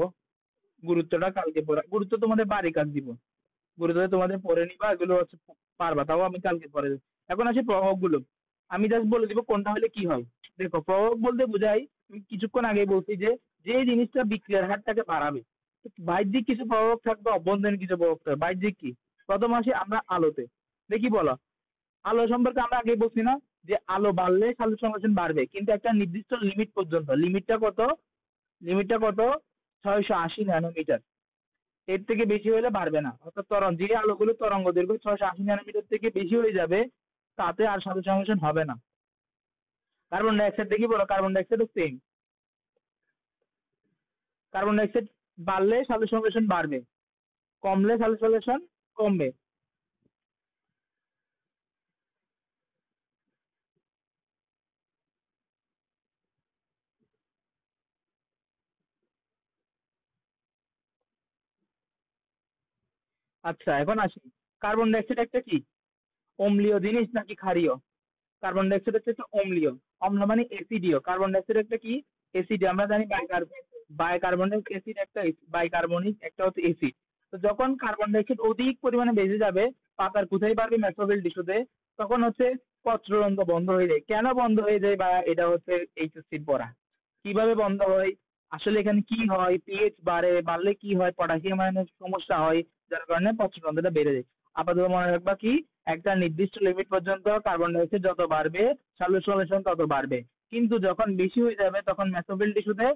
A: গুরুত্বটা কালকে পড়া, গুরুত্ব তোমাদের বাড়ি কাজ দিব, গুরুত্ব তোমাদের পড়ে নিবা, এগুলো হচ্ছে পারবা, তাও আমি কালকে পড়ে দেবো। এখন আসি প্রভাবগুলো, আমি জাস্ট বলে দিব কোনটা হলে কি হয়। দেখো, প্রভাব বলতে বোঝাই, আমি কিছুক্ষণ আগে বলছি যে যে জিনিসটা বিক্রিয়ার হারটাকে বাড়াবে, তো বাহ্যিক কিছু প্রভাব থাকবে, অভ্যন্তরীণ কিছু প্রভাব থাকবে। বাহ্যিক কি? প্রথম আসি আমরা আলোতে, দেখি বলো। আলো সম্পর্কে আমরা আগে বলছি না যে আলো বাড়লে আলোর সংশ্লেষণ বাড়বে, কিন্তু একটা নির্দিষ্ট লিমিট পর্যন্ত। লিমিটটা কত? লিমিটটা কত? 680 ন্যানোমিটার। এর থেকে বেশি হলে বাড়বে না। অর্থাৎ যে আলোগুলো তরঙ্গ দৈর্ঘ্য 680 ন্যানোমিটার থেকে বেশি হয়ে যাবে, তাতে আর সালো সংশ্লেষণ হবে না। কার্বন ডাইঅক্সাইড দেখি বলো, কার্বন ডাইঅক্সাইডও সেম। কার্বন ডাইঅক্সাইড বাড়লে সালোকসংশ্লেষণ বাড়বে, কমলে সালোকসংশ্লেষণ কমবে। আচ্ছা এখন আসি, কার্বন ডাইঅক্সাইড একটা কি অম্লীয় জিনিস নাকি ক্ষারীয়? কার্বন ডাইঅক্সাইড হচ্ছে একটা অম্লীয়, অম্ল মানে অ্যাসিডীয়। কার্বন ডাইঅক্সাইড একটা কি অ্যাসিড, আমরা জানি বাইকার্বনিক অ্যাসিড একটা, বাইকার্বনিক একটা হচ্ছে অ্যাসিড। তো যখন কার্বন ডাইঅক্সাইড অধিক পরিমাণে বেড়ে যাবে, পাতার কোথায় বাড়বে, মেসোফিল টিস্যুতে, তখন হচ্ছে পত্ররন্ধ্র বন্ধ হয়ে যায়। কেন বন্ধ হয়ে যায়, বা এটা হচ্ছে এইচএসসির পড়া, কিভাবে বন্ধ হয়, আসলে এখানে কি হয়, পিএইচ বাড়লে কি হয়, পটাশিয়াম আয়নের সমস্যা হয়, যার কারণে পত্ররন্ধ্রটা বেড়ে যায়। আপাতত মনে রাখবা কি, একটা নির্দিষ্ট লিমিট পর্যন্ত কার্বন ডাইঅক্সাইড যত বাড়বে সালোকসংশ্লেষণ তত বাড়বে, কিন্তু যখন বেশি হয়ে যাবে তখন মেসোফিল টিস্যুতে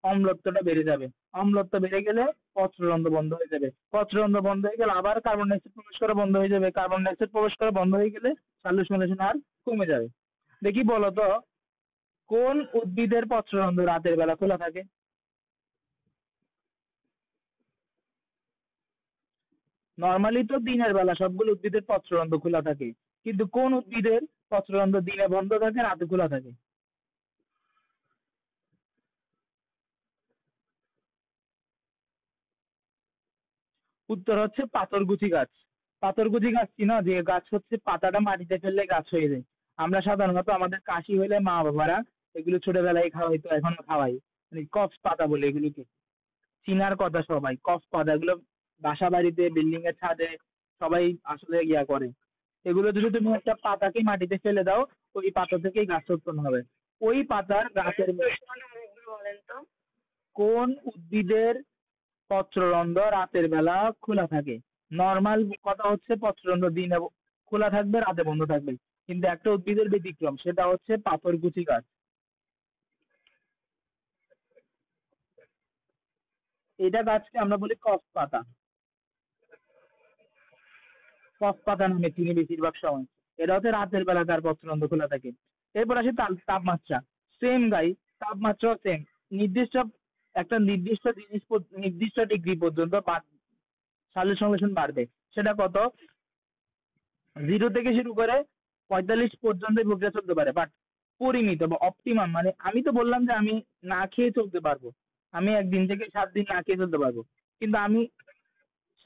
A: অম্লত্বটা বেড়ে যাবে। অম্লত্ব বেড়ে গেলে পত্ররন্ধ্র বন্ধ হয়ে যাবে, পত্ররন্ধ্র বন্ধ হয়ে গেলে আবার কার্বন ডাইঅক্সাইড প্রবেশ করা বন্ধ হয়ে যাবে, কার্বন ডাইঅক্সাইড প্রবেশ করা বন্ধ হয়ে গেলে সালোকসংশ্লেষণ আর কমে যাবে। দেখি বলো তো, কোন উদ্ভিদের পত্ররন্ধ্র রাতের বেলা খোলা থাকে? নর্মালি তো দিনের বেলা সবগুলো উদ্ভিদের পত্ররন্ধ্র খোলা থাকে, কিন্তু কোন উদ্ভিদের পত্ররন্ধ্র দিনে বন্ধ থাকে রাতে খোলা থাকে? উত্তর হচ্ছে পাথরকুচি গাছ। পাথরকুচি গাছ কি না, যে গাছ হচ্ছে পাতাটা মাটিতে ফেললে গাছ হয়ে যায়। আমরা সাধারণত আমাদের কাশি হইলে মা বাবারা এগুলো ছোটবেলায় খাওয়াইতো, এখনো খাওয়াই, মানে কফ পাতা বলে এগুলোকে, চিনার কথা সবাই, কফ পাতা এগুলো বাসা বাড়িতে বিল্ডিং এর ছাদে সবাই আসলে ইয়া করে। এগুলো যদি তুমি একটা পাতাকে মাটিতে ফেলে দাও, ওই পাতা থেকেই গাছ উৎপন্ন হবে। ওই পাতার গাছের
B: প্রশ্নটা আরেকবার বলেন তো।
A: কোন উদ্ভিদের পত্ররন্ধ্র রাতের বেলা খোলা থাকে? নর্মাল কথা হচ্ছে পত্ররন্ধ্র দিনে খোলা থাকবে রাতে বন্ধ থাকবে, কিন্তু একটা উদ্ভিদের ব্যতিক্রম, সেটা হচ্ছে পাথরকুচি গাছ। এটা গাছকে আমরা বলি কফ পাতা, কফ পাতা নামে চিনি বেশিরভাগ সময়। এটা হচ্ছে রাতের বেলা তার পত্ররন্ধ্র খোলা থাকে। এরপর আসি তাপমাত্রা। সেম গাই, তাপমাত্রা সেম, নির্দিষ্ট একটা নির্দিষ্ট জিনিস নির্দিষ্ট ডিগ্রি পর্যন্ত সালোকসংশ্লেষণ বাড়বে। সেটা কত? 0 থেকে শুরু করে 45 পর্যন্ত এই প্রক্রিয়া চলতে পারে, বাট পরিমিত বা অপটিমাম, মানে আমি তো বললাম যে আমি না খেয়ে চলতে পারবো, আমি 1 দিন থেকে 7 দিন না খেয়ে চলতে পারবো, কিন্তু আমি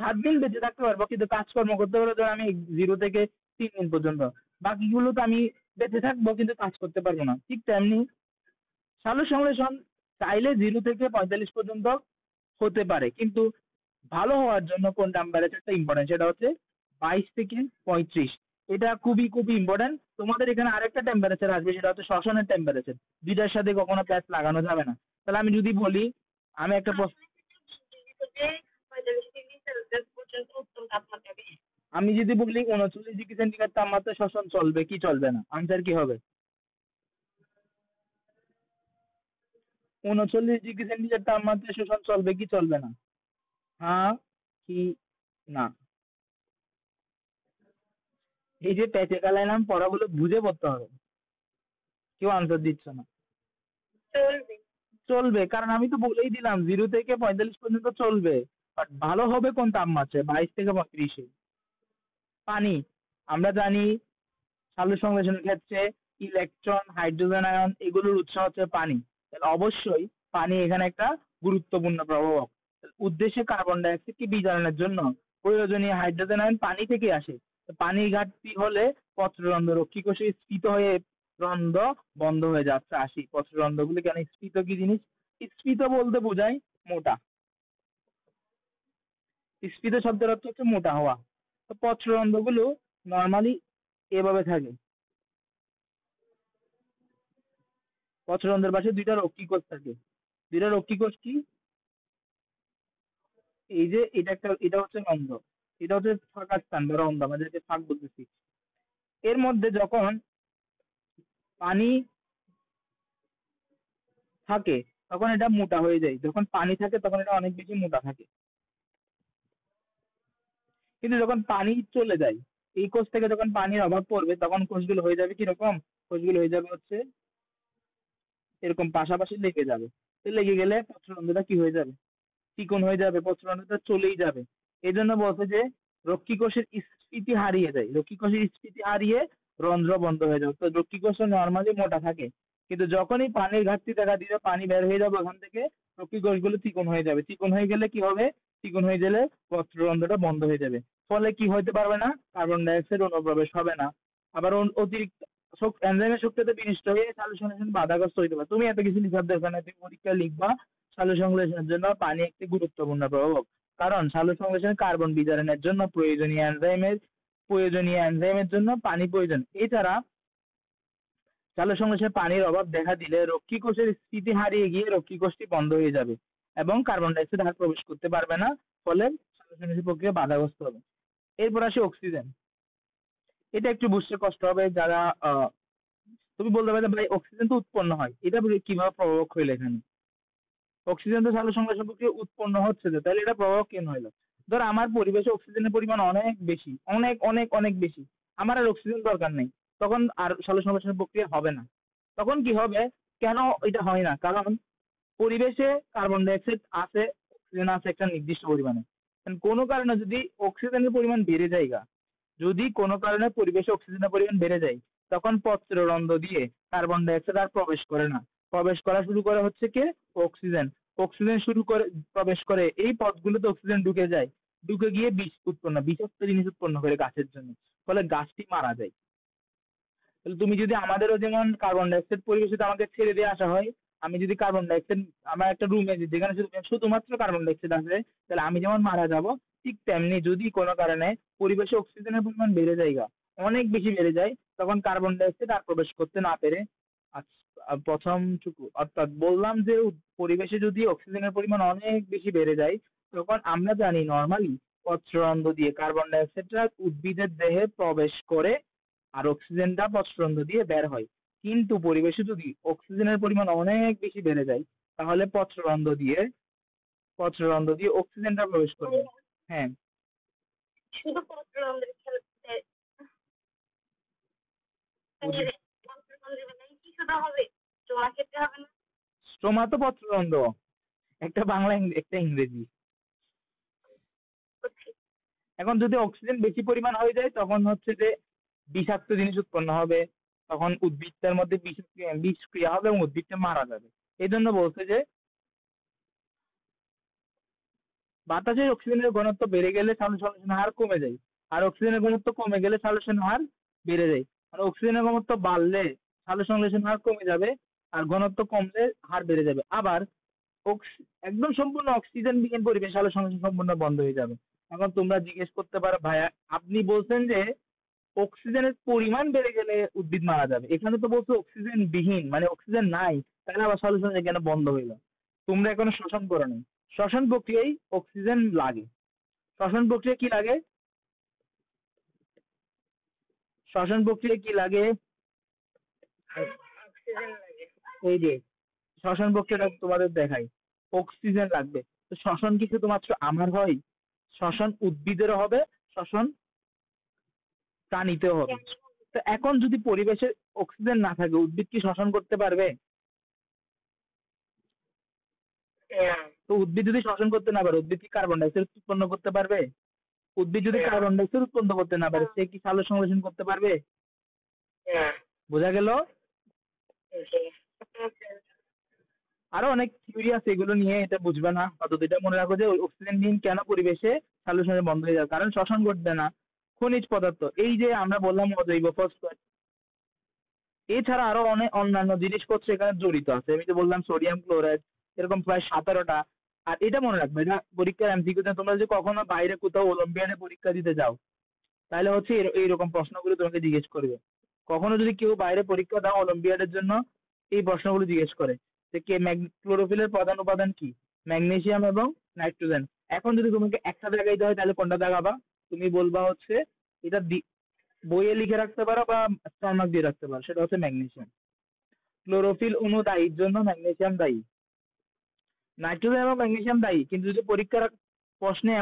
A: 7 দিন বেঁচে থাকতে পারবো, কিন্তু কাজকর্ম করতে পারবো ধর আমি 0 থেকে 3 দিন পর্যন্ত, বাকিগুলো তো আমি বেঁচে থাকবো কিন্তু কাজ করতে পারবো না। ঠিক তেমনি সালোকসংশ্লেষণ চাইলে 0 থেকে 45 পর্যন্ত হতে পারে, কিন্তু ভালো হওয়ার জন্য কোন টেম্পারেচারটা ইম্পর্টেন্ট, সেটা হচ্ছে 22 থেকে 35। এটা খুবই খুবই ইম্পর্টেন্ট। তোমাদের এখানে আরেকটা টেম্পারেচার আসবে, সেটা হচ্ছে শ্বসনের টেম্পারেচার। দুইটার সাথে কখনো প্যাচ লাগানো যাবে না। তাহলে আমি যদি বলি, আমি একটা
B: থেকে 45 ডিগ্রি সেলসিয়াস পর্যন্ত উত্তম তাপমাত্রা বেশি।
A: আমি যদি বলি 39 ডিগ্রি সেন্টিগ্রেড তাপমাত্রা শ্বসন চলবে কি চলবে না, আনসার কি হবে? 39 ডিগ্রি সেন্টিগ্রেড তাপমাত্রা শোষণ চলবে কি চলবে না? হ্যাঁ কি না? এই যে প্যাচে কালাইলাম, পড়াগুলো বুঝে পড়তে হবে, কেউ আনসার দিচ্ছে না।
B: চলবে।
A: চলবে, কারণ আমি তো বলেই দিলাম 0 থেকে 45 পর্যন্ত চলবে, বাট ভালো হবে কোন তাপমাত্রায়, 22 থেকে 35-এ। পানি, আমরা জানি সালোকসংশ্লেষণের ক্ষেত্রে ইলেকট্রন, হাইড্রোজেন আয়ন এগুলোর উৎস হচ্ছে পানি। তাহলে অবশ্যই পানি এখানে একটা গুরুত্বপূর্ণ প্রভাবক। উদ্দেশ্যে কার্বন ডাই অক্সাইডকে বিজারণের জন্য প্রয়োজনীয় হাইড্রোজেন আয়ন পানি থেকে আসে। তো পানির ঘাটতি হলে পত্ররন্ধ্র রক্ষীকোষে স্ফীত হয়ে রন্ধ্র বন্ধ হয়ে যাচ্ছে। আসি পত্ররন্ধ্রগুলি কেন স্ফীত কি জিনিস? স্ফীত বলতে বোঝায় মোটা, স্ফীত শব্দের অর্থ হচ্ছে মোটা হওয়া। তো পত্ররন্ধ্রগুলো নর্মালি এভাবে থাকে। পত্ররন্ধ্রের পাশে দুইটা রক্ষীকোষ থাকে। দুইটা রক্ষীকোষ কি, এই যে এটা একটা, এটা হচ্ছে রন্ধ্র, এটা হচ্ছে ফাঁকা স্থান বা রন্ধ্র, আমাদেরকে ফাঁক বলতেছি। এর মধ্যে যখন পানি থাকে তখন এটা মোটা হয়ে যায়, যখন পানি থাকে তখন এটা অনেক বেশি মোটা থাকে। কিন্তু যখন পানি চলে যায়, এই কোষ থেকে যখন পানির অভাব পড়বে তখন কোষগুলো হয়ে যাবে কিরকম? কোষগুলো হয়ে যাবে হচ্ছে এরকম পাশাপাশি লেগে যাবে। তো লেগে গেলে পত্ররন্ধ্রটা কি হয়ে যাবে, চিকন হয়ে যাবে, পত্ররন্ধ্রটা চলেই যাবে। এই জন্য বলছে যে রক্ষীকোষের স্ফীতি হারিয়ে যায়, রক্ষীকোষের স্ফীতি হারিয়ে রন্ধ্র বন্ধ হয়ে যাবে। তো রক্ষীকোষ নর্মালি মোটা থাকে, কিন্তু যখনই পানির ঘাটতি দেখা দিবে, পানি বের হয়ে যাবে ওখান থেকে, রক্ষীকোষগুলো চিকন হয়ে যাবে। চিকন হয়ে গেলে কি হবে, চিকন হয়ে গেলে পত্ররন্ধ্রটা বন্ধ হয়ে যাবে। ফলে কি হইতে পারবে না, কার্বন ডাই অক্সাইড অনুপ্রবেশ হবে না। আবার অতিরিক্ত এনজাইমের শক্তিতে বিনষ্ট হয়ে সালোকসংশ্লেষণ বাধাগ্রস্ত হইতে পারে। তুমি এত কিছু লিখার দরকার নাই, তুমি পরীক্ষায় লিখবা সালোকসংশ্লেষণের জন্য পানি একটি গুরুত্বপূর্ণ প্রভাবক। কারণ সালোকসংশ্লেষণে কার্বন বিজারণের জন্য প্রয়োজনীয় এনজাইমের জন্য পানি প্রয়োজন। এছাড়া সালোকসংশ্লেষণে পানির অভাব দেখা দিলে রক্ষীকোষের স্থিতি হারিয়ে গিয়ে রক্ষীকোষটি বন্ধ হয়ে যাবে এবং কার্বন ডাই অক্সাইড আর প্রবেশ করতে পারবে না। ফলে সালোকসংশ্লেষণ প্রক্রিয়া বাধাগ্রস্ত হবে। এরপর আসে অক্সিজেন। এটা একটু বুঝতে কষ্ট হবে যারা তুমি বলতে পারবে ভাই অক্সিজেন তো উৎপন্ন হয়, এটা কিভাবে প্রভাবক হইলো এখানে? অক্সিজেন তো সালোকসংশ্লেষণ প্রক্রিয়া উৎপন্ন হচ্ছে যে, তাহলে এটা প্রভাবক কেন হইলো? ধর আমার পরিবেশে অক্সিজেনের পরিমাণ অনেক বেশি, অনেক অনেক অনেক বেশি, আমার আর অক্সিজেন দরকার নেই, তখন আর সালোকসংশ্লেষণ প্রক্রিয়া হবে না। তখন কি হবে, কেন এটা হয় না? কারণ পরিবেশে কার্বন ডাই অক্সাইড আছে, অক্সিজেন আছে একটা নির্দিষ্ট পরিমাণে। কোনো কারণে যদি অক্সিজেনের পরিমাণ বেড়ে যায়, যদি কোনো কারণে পরিবেশে অক্সিজেনের পরিমাণ বেড়ে যায়, তখন পত্ররন্ধ্র দিয়ে কার্বন ডাই অক্সাইড আর প্রবেশ করে না। প্রবেশ করা শুরু করে হচ্ছে কি, অক্সিজেন। অক্সিজেন প্রবেশ করে এই পথগুলোতে অক্সিজেন ঢুকে যায়, ঢুকে গিয়ে বিষাক্ত জিনিস উৎপন্ন করে গাছের জন্য। ফলে গাছটি মারা যায়। তাহলে তুমি যদি আমাদেরও যেমন কার্বন ডাই অক্সাইড পরিবেশে আমাকে ছেড়ে দিয়ে আসা হয়, আমি যদি কার্বন ডাই অক্সাইড আমার একটা রুমে যেখানে শুধুমাত্র কার্বন ডাই অক্সাইড আছে, তাহলে আমি যেমন মারা যাব, ঠিক তেমনি যদি কোনো কারণে পরিবেশে অক্সিজেনের পরিমাণ বেড়ে যায়, অনেক বেশি বেড়ে যায়, তখন কার্বন ডাই অক্সাইড আর প্রবেশ করতে না পেরে প্রথমটুকু অর্থাৎ বললাম যে পরিবেশে যদি অক্সিজেনের পরিমাণ অনেক বেশি বেড়ে যায়, তখন আমরা জানি নর্মালি পত্ররন্ধ্র দিয়ে কার্বন ডাই অক্সাইডটা উদ্ভিদের দেহে প্রবেশ করে আর অক্সিজেনটা পত্ররন্ধ্র দিয়ে বের হয়। কিন্তু পরিবেশে যদি অক্সিজেনের পরিমাণ অনেক বেশি বেড়ে যায়, তাহলে পত্ররন্ধ্র দিয়ে অক্সিজেনটা প্রবেশ করবে। হ্যাঁ,
B: শুধু পত্ররন্ধ্রের ক্ষেত্রে পত্ররন্ধ্রের বেলায় কি শুধু হবে, জমা ক্ষেত্রে হবে না?
A: স্ট্রোমা তো পত্ররন্ধ্র, একটা বাংলা একটা ইংরেজি। এখন যদি অক্সিজেন বেশি পরিমাণ হয়ে যায়, তখন হচ্ছে যে বিষাক্ত জিনিস উৎপন্ন হবে, তখন উদ্ভিদটার মধ্যে বিষক্রিয়া হবে এবং উদ্ভিদটা মারা যাবে। এই জন্য বলছে যে বাতাসে অক্সিজেনের ঘনত্ব বেড়ে গেলে সালোকসংশ্লেষণের হার কমে যায়, আর অক্সিজেনের ঘনত্ব কমে গেলে সালোকসংশ্লেষণের হার বেড়ে যায়। আর অক্সিজেনের ঘনত্ব বাড়লে সালোকসংশ্লেষণের হার কমে যাবে, আর ঘনত্ব কমলে হার বেড়ে যাবে। আবার একদম সম্পূর্ণ অক্সিজেন বিহীন পরিবেশ সালোকসংশ্লেষণ সম্পূর্ণ বন্ধ হয়ে যাবে। এখন তোমরা জিজ্ঞেস করতে পারো, ভাইয়া আপনি বলছেন যে অক্সিজেনের পরিমাণ বেড়ে গেলে উদ্ভিদ মারা যাবে, এখানে তো বলছো অক্সিজেন বিহীন, মানে অক্সিজেন নাই, তাহলে আবার সালোকসংশ্লেষণ কেন বন্ধ হইলো? তোমরা এখনো শ্বসন করো নাই। শ্বসন প্রক্রিয়ায় অক্সিজেন লাগে। শ্বসন প্রক্রিয়া কি লাগে? শ্বসন প্রক্রিয়া কি লাগে?
B: অক্সিজেন লাগে।
A: এই যে শ্বসন প্রক্রিয়াটা তোমাদের দেখাই, অক্সিজেন লাগবে। তো শ্বসন কি শুধুমাত্র আমার হয়? শ্বসন উদ্ভিদেরও হবে, শ্বসন প্রাণীতেও হবে। তো এখন যদি পরিবেশে অক্সিজেন না থাকে, উদ্ভিদ কি শ্বসন করতে পারবে? তো উদ্ভিদ যদি শ্বসন করতে না পারে, উদ্ভিদ কি কার্বন ডাই অক্সাইড উৎপন্ন করতে পারবে? উদ্ভিদ যদি কার্বন ডাই অক্সাইড উৎপন্ন করতে না পারে, সে কি সালোকসংশ্লেষণ করতে পারবে? বোঝা গেল? আরো অনেক থিওরি আছে, এগুলো নিয়ে এটা বুঝবে না, অত এটা মনে রাখো যে অক্সিজেন বিহীন কেন পরিবেশে সালোকসংশ্লেষণ বন্ধ হয়ে যাবে, কারণ শ্বসন করবে না। খনিজ পদার্থ, এই যে আমরা বললাম অজৈব ফসফেট, এছাড়া আরো অনেক অন্যান্য জিনিসপত্র এখানে জড়িত আছে। আমি তো বললাম সোডিয়াম ক্লোরাইড, এরকম প্রায় 17টা। আর এটা মনে রাখবে, এটা পরীক্ষার এমসিকিউতে তোমরা যদি কখনো বাইরে কোথাও অলিম্পিয়াডে পরীক্ষা দিতে যাও, তাহলে হচ্ছে এইরকম প্রশ্নগুলো তোমাকে জিজ্ঞেস করবে। কখনো যদি কেউ বাইরে পরীক্ষা দাও অলিম্পিয়াডের জন্য, এই প্রশ্নগুলো জিজ্ঞেস করে যে ক্লোরোফিলের প্রধান উপাদান কি, ম্যাগনেসিয়াম এবং নাইট্রোজেন। এখন যদি তোমাকে একটা দেখাইতে হয়, তাহলে কোনটা দেখাবা? তুমি বলবা হচ্ছে এটা বইয়ে লিখে রাখতে পারো বা স্টমাক দিয়ে রাখতে পারো, সেটা হচ্ছে ম্যাগনেসিয়াম। ক্লোরোফিল অণু দায়ীর জন্য ম্যাগনেসিয়াম দায়ী, নাইট্রোজেন এবং ম্যাগনেসিয়াম দায়ী। কিন্তু যদি পরীক্ষার প্রশ্নে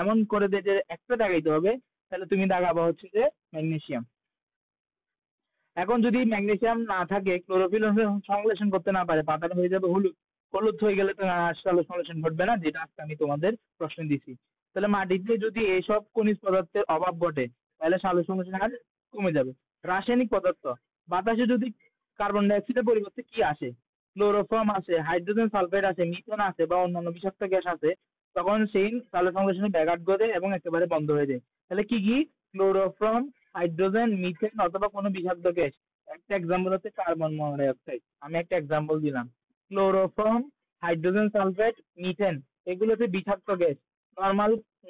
A: এমন করে দেয় যে একটা দেখাইতে হবে, তাহলে তুমি দেখাবা হচ্ছে যে ম্যাগনেসিয়াম। এখন যদি ম্যাগনেসিয়াম না থাকে, ক্লোরোফিল সংশ্লেষণ করতে না পারে, পাতাটা হয়ে যাবে হলুদ। হলুদ হয়ে গেলে তো সালোক সংশ্লেষণ ঘটবে না, যেটা আজকে আমি তোমাদের প্রশ্ন দিছি। তাহলে মাটিতে যদি এইসব খনিজ পদার্থের অভাব ঘটে তাহলে সালোক সংশ্লেষণ হার কমে যাবে। রাসায়নিক পদার্থ, বাতাসে যদি কার্বন ডাই অক্সাইডের পরিবর্তে কি আসে, ক্লোরোফর্ম আছে, হাইড্রোজেন সালফাইড আছে, মিথেন আছে বা অন্যান্য বিষাক্ত গ্যাস আছে, তখন সেই সালোক সংশ্লেষণে ব্যাঘাত ঘটে এবং একেবারে বন্ধ হয়ে যায়। তাহলে কি কি? ক্লোরোফর্ম, হাইড্রোজেন, মিথেন অথবা কোনো বিষাক্ত গ্যাস। একটা এক্সাম্পল হচ্ছে কার্বন মনোক্সাইড, আমি একটা এক্সাম্পল দিলাম। ক্লোরোফর্ম, হাইড্রোজেন সালফাইড, মিথেন, এগুলো হচ্ছে বিষাক্ত গ্যাস।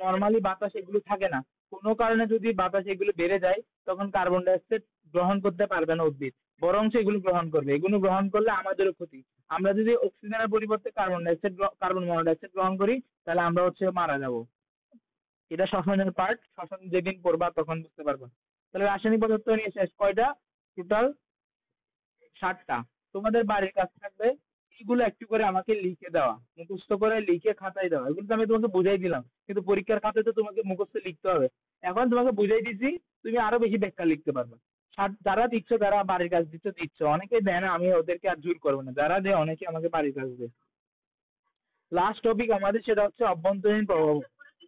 A: নর্মালি বাতাস এগুলো থাকে না। কোনো কারণে যদি বাতাস এগুলো বেড়ে যায় তখন কার্বন ডাই অক্সাইড গ্রহণ করতে পারবে না উদ্ভিদ, বরং এগুলো গ্রহণ করবে। এগুলো গ্রহণ করলে আমাদেরও ক্ষতি। আমরা যদি অক্সিজেনের পরিবর্তে কার্বন মনোক্সাইড গ্রহণ করি তাহলে আমরা মারা যাব। এটা শ্বসনের পার্ট, শ্বসন যেদিন পড়বা তখন বুঝতে পারবা। তাহলে রাসায়নিক পদার্থ নিয়ে শেষ কয়টা? টোটাল 7টা। তোমাদের বাড়ির কাজ থাকবে এগুলো একটু করে আমাকে লিখে দেওয়া, মুখস্থ করে লিখে খাতায় দেওয়া। এগুলো তো আমি তোমাকে বুঝাই দিলাম, কিন্তু পরীক্ষার খাতায় তো তোমাকে মুখস্থ লিখতে হবে। এখন তোমাকে বুঝাই দিচ্ছি, তুমি আরো বেশি ব্যাখ্যা লিখতে পারবে। যারা দিচ্ছ, যারা বাড়ির কাজ দিচ্ছ, অনেকে দেয় না, আমি ওদেরকে আর জোর করবো না। যারা দেয় অনেকে আমাকে বাড়ির কাজ দেয়। লাস্ট টপিক আমাদের, সেটা হচ্ছে অভ্যন্তরীণ প্রভাব।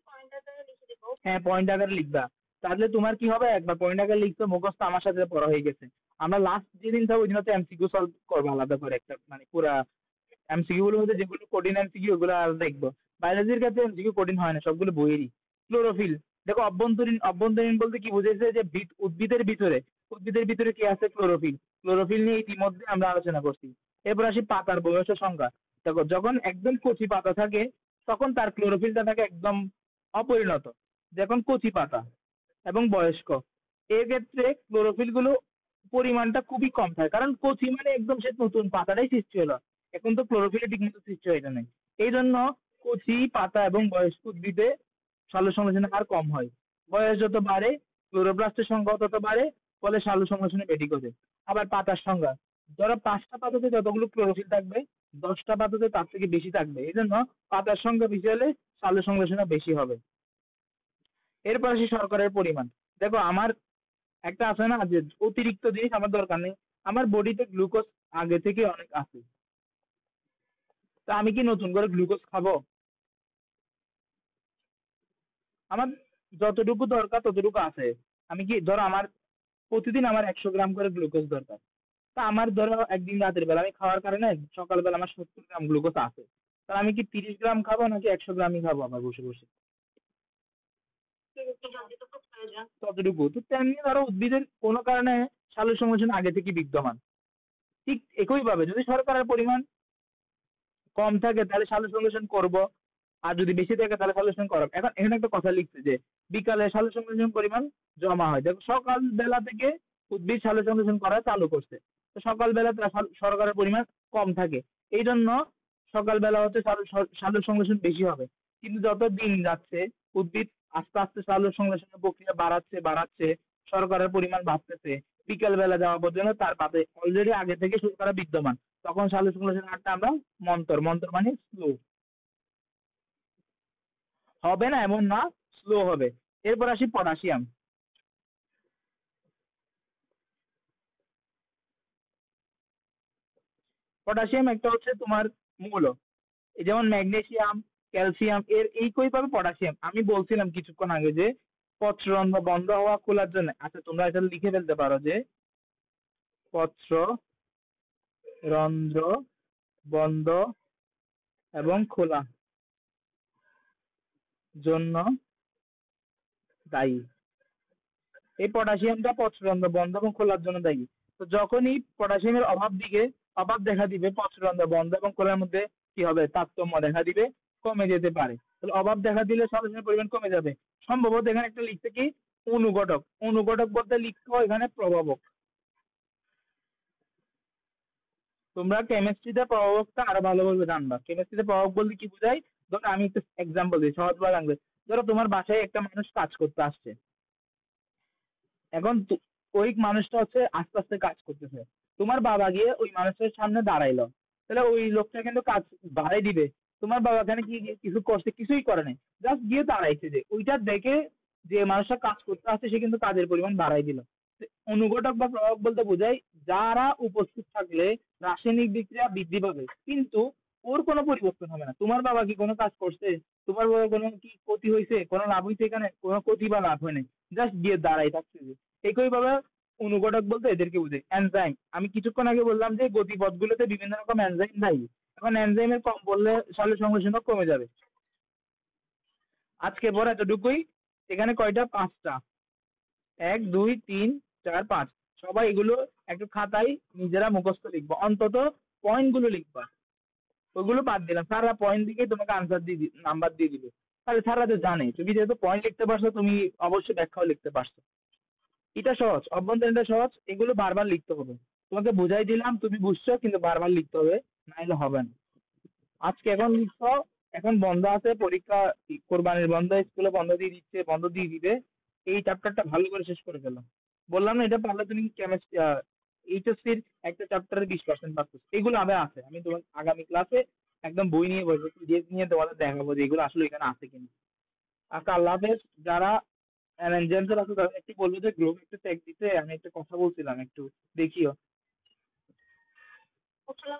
B: পয়েন্ট আকারে লিখে দেবো।
A: হ্যাঁ, পয়েন্ট আকারে লিখবা। তাহলে তোমার কি হবে, একবার পয়েন্ট আকারে লিখতে মুখস্থ আমার সাথে পড়া হয়ে গেছে। আমরা লাস্ট যেদিন থাকবো ওই দিন হচ্ছে এমসিকিউ সলভ করবো আলাদা করে, একটা মানে পুরা এমসিকিউ গুলোর মধ্যে যেগুলো কঠিন এমসিকিউ ওগুলো আর দেখবো। বায়োলজির ক্ষেত্রে এমসিকিউ কঠিন হয় না, সবগুলো বইয়েরই। ক্লোরোফিল, দেখো অভ্যন্তরীণ বলতে কি বুঝেছে, যে উদ্ভিদের ভিতরে কি আছে? ক্লোরোফিল। ক্লোরোফিল নিয়ে ইতিমধ্যে আমরা আলোচনা করছি। এরপর আসি পাতার বয়স ও সংখ্যা। দেখো, যখন একদম কচি পাতা থাকে তখন তার ক্লোরোফিলটা থাকে একদম অপরিণত। যখন কচি পাতা এবং বয়স্ক, এক্ষেত্রে ক্লোরোফিল গুলো পরিমাণটা খুবই কম থাকে, কারণ কচি মানে একদম সে নতুন পাতাটাই সৃষ্টি হলো, এখন তো ক্লোরোফিলের ঠিক মতো সৃষ্টি হয়ে যায়। এই জন্য কচি পাতা এবং বয়স্ক উদ্ভিদে সালোক সংশ্লেষণের হার কম হয়। বয়স যত বাড়ে ক্লোরোপ্লাস্টের সংখ্যা তত বাড়ে, ফলে সালোক সংশ্লেষণে বেশি ঘটে। আবার পাতার সংখ্যা, ধরো 5টা পাতাতে যতগুলো ক্লোরোফিল থাকবে 10টা পাতাতে তার থেকে বেশি থাকবে, এই জন্য পাতার সংখ্যা বেশি হলে সালোক সংশ্লেষণ বেশি হবে। এরপর আসি শর্করার পরিমাণ। দেখো, আমার একটা আছে না যে অতিরিক্ত জিনিস আমার দরকার নেই, আমার বডিতে গ্লুকোজ আগে থেকে অনেক আছে, তা আমি কি নতুন করে গ্লুকোজ খাবো? আমার যতটুকু দরকার ততটুকু আছে। আমি কি, ধরো আমার প্রতিদিন আমার 100 গ্রাম করে গ্লুকোজ দরকার, তা আমার ধরো একদিন রাতের বেলা আমি খাওয়ার কারণে সকালবেলা আমার 70 গ্রাম গ্লুকোজ আছে, তা আমি কি 30 গ্রাম খাবো নাকি 100 গ্রামই খাবো আবার বসে বসে?
B: যতটুকু প্রয়োজন।
A: ততটুকু। তো তেমনি ধরো উদ্ভিদের কোনো কারণে সালোক সংশ্লেষণ আগে থেকে বিদ্যমান, ঠিক একইভাবে যদি শর্করার পরিমাণ কম থাকে তাহলে সালোক সংশ্লেষণ করবো, আর যদি বেশি থাকে তাহলে সালোক সংশ্লেষণ করবো। এখন এখানে একটা কথা লিখছে যে বিকালে সালোক সংশ্লেষণ পরিমাণ জমা হয়। দেখো, সকাল বেলা থেকে উদ্ভিদ সালোক সংশ্লেষণ করা চালু করছে, তো সকালবেলা শর্করার পরিমাণ কম থাকে, এই জন্য সকালবেলা হচ্ছে সালোক সংশ্লেষণ বেশি হবে। কিন্তু যত দিন যাচ্ছে উদ্ভিদ আস্তে আস্তে সালোক সংশ্লেষণের প্রক্রিয়া বাড়াচ্ছে, শর্করার পরিমাণ বাড়তেছে, বিকেল বেলা যাওয়া পর্যন্ত তার পাতে অলরেডি আগে থেকে শর্করা বিদ্যমান, তখন সালোক সংশ্লেষণের হারটা আমরা মন্তর মানে স্লো হবে না, এমন না, স্লো হবে। এরপর আসি পটাশিয়াম। পটাশিয়াম একটা হচ্ছে তোমার মৌল, এই যেমন ম্যাগনেসিয়াম, ক্যালসিয়াম, এর একইভাবে পটাশিয়াম। আমি বলছিলাম কিছুক্ষণ আগে যে পত্ররন্ধ্র বন্ধ হওয়া খোলার জন্য, আচ্ছা তোমরা এটা লিখে ফেলতে পারো যে পত্র রন্ধ্র বন্ধ এবং খোলা জন্য দায়ী। এই পটাশিয়ামটা পত্ররন্ধ্র বন্ধ এবং খোলার জন্য দায়ী। তো যখনই পটাশিয়ামের অভাব দেখা দিবে, পত্ররন্ধ্র বন্ধ এবং খোলার মধ্যে কি হবে, তারতম্য দেখা দিবে, কমে যেতে পারে। তাহলে অভাব দেখা দিলে পটাশিয়ামের পরিমাণ কমে যাবে। সম্ভবত এখানে একটা লিখতে কি অনুঘটক বলতে লিখতে এখানে প্রভাবক। তোমরা কেমিস্ট্রিতে প্রভাবকটা আরো ভালোভাবে জানবা। কেমিস্ট্রিতে প্রভাবক বলতে কি বোঝায়, ধরো আমি একটা এক্সাম্পল দিই সহজ বাংলা। ধরো তোমার বাসায় একটা মানুষ কাজ করতে আসছে, এখন ওই মানুষটা আস্তে আস্তে কাজ করতেছে, তোমার বাবা গিয়ে ওই মানুষটার সামনে দাঁড়াইলো, তাহলে ওই লোকটা কিন্তু কাজ বাড়াই দিবে। তোমার বাবা এখানে কি কিছু করছে? কিছুই করে নাই, জাস্ট গিয়ে দাঁড়াইছে, যে ওইটা দেখে যে মানুষটা কাজ করতে আসছে সে কিন্তু কাজের পরিমাণ বাড়াই দিল। অনুঘটক বা প্রভাবক বলতে বোঝায় যারা উপস্থিত থাকলে রাসায়নিক বিক্রিয়া বৃদ্ধি পাবে, কিন্তু ওর কোনো পরিবর্তন হবে না। তোমার বাবা কি কোনো কাজ করছে? তোমার বাবা কোনো কি ক্ষতি হয়েছে? কোনো লাভ হয়েছে? এখানে কোনো ক্ষতি বা লাভ হয় নাই, জাস্ট গিয়ে দাঁড়াই থাকছে। যে একইভাবে অনুঘটক বলতে এদেরকে বোঝায়। এনজাইম, আমি কিছুক্ষণ আগে বললাম যে গতিপথগুলোতে বিভিন্ন রকম এনজাইম দায়ী। এখন এনজাইমের কম বললে সালোক সংশ্লেষণও কমে যাবে। আজকে পর এতটুকুই। এখানে কয়টা? 5টা। 1 2 3 4 5। সবাই এগুলো একটু খাতায় নিজেরা মুখস্থ লিখবো, অন্তত পয়েন্ট গুলো লিখবা। ওগুলো বাদ দিলাম, স্যাররা পয়েন্ট দিকে তোমাকে আনসার দিয়ে নাম্বার দিয়ে দিবে। তাহলে স্যাররা তো জানে তুমি যেহেতু পয়েন্ট লিখতে পারছো, তুমি অবশ্যই ব্যাখ্যাও লিখতে পারছো। এটা সহজ, অভ্যন্তরীণটা সহজ, এগুলো বারবার লিখতে হবে। তোমাকে বুঝাই দিলাম, তুমি বুঝছো, কিন্তু বারবার লিখতে হবে, নাহলে হবে না। আজকে এখন লিখছো, এখন বন্ধ আছে পরীক্ষা, কোরবানির বন্ধ, স্কুলে বন্ধ দিয়ে দিচ্ছে, বন্ধ দিয়ে দিবে। এই চ্যাপ্টারটা ভালো করে শেষ করে ফেলো। বললাম না, এটা পারলে তুমি কেমিস্ট্রি এইচএসসির একটা চ্যাপ্টারে 20% পাচ্ছ। এগুলো আবার আছে, আমি তোমার আগামী ক্লাসে একদম বই নিয়ে বসবো, পিডিএফ নিয়ে তোমাদের দেখাবো যে এগুলো আসলে এখানে আছে কিনা। আচ্ছা, আল্লাহ হাফেজ। যারা অ্যারেঞ্জেন্সের আছে তাদের একটু বলবো যে গ্রুপ একটু ট্যাগ দিতে, আমি একটা কথা বলছিলাম, একটু দেখিও।
B: আসসালামু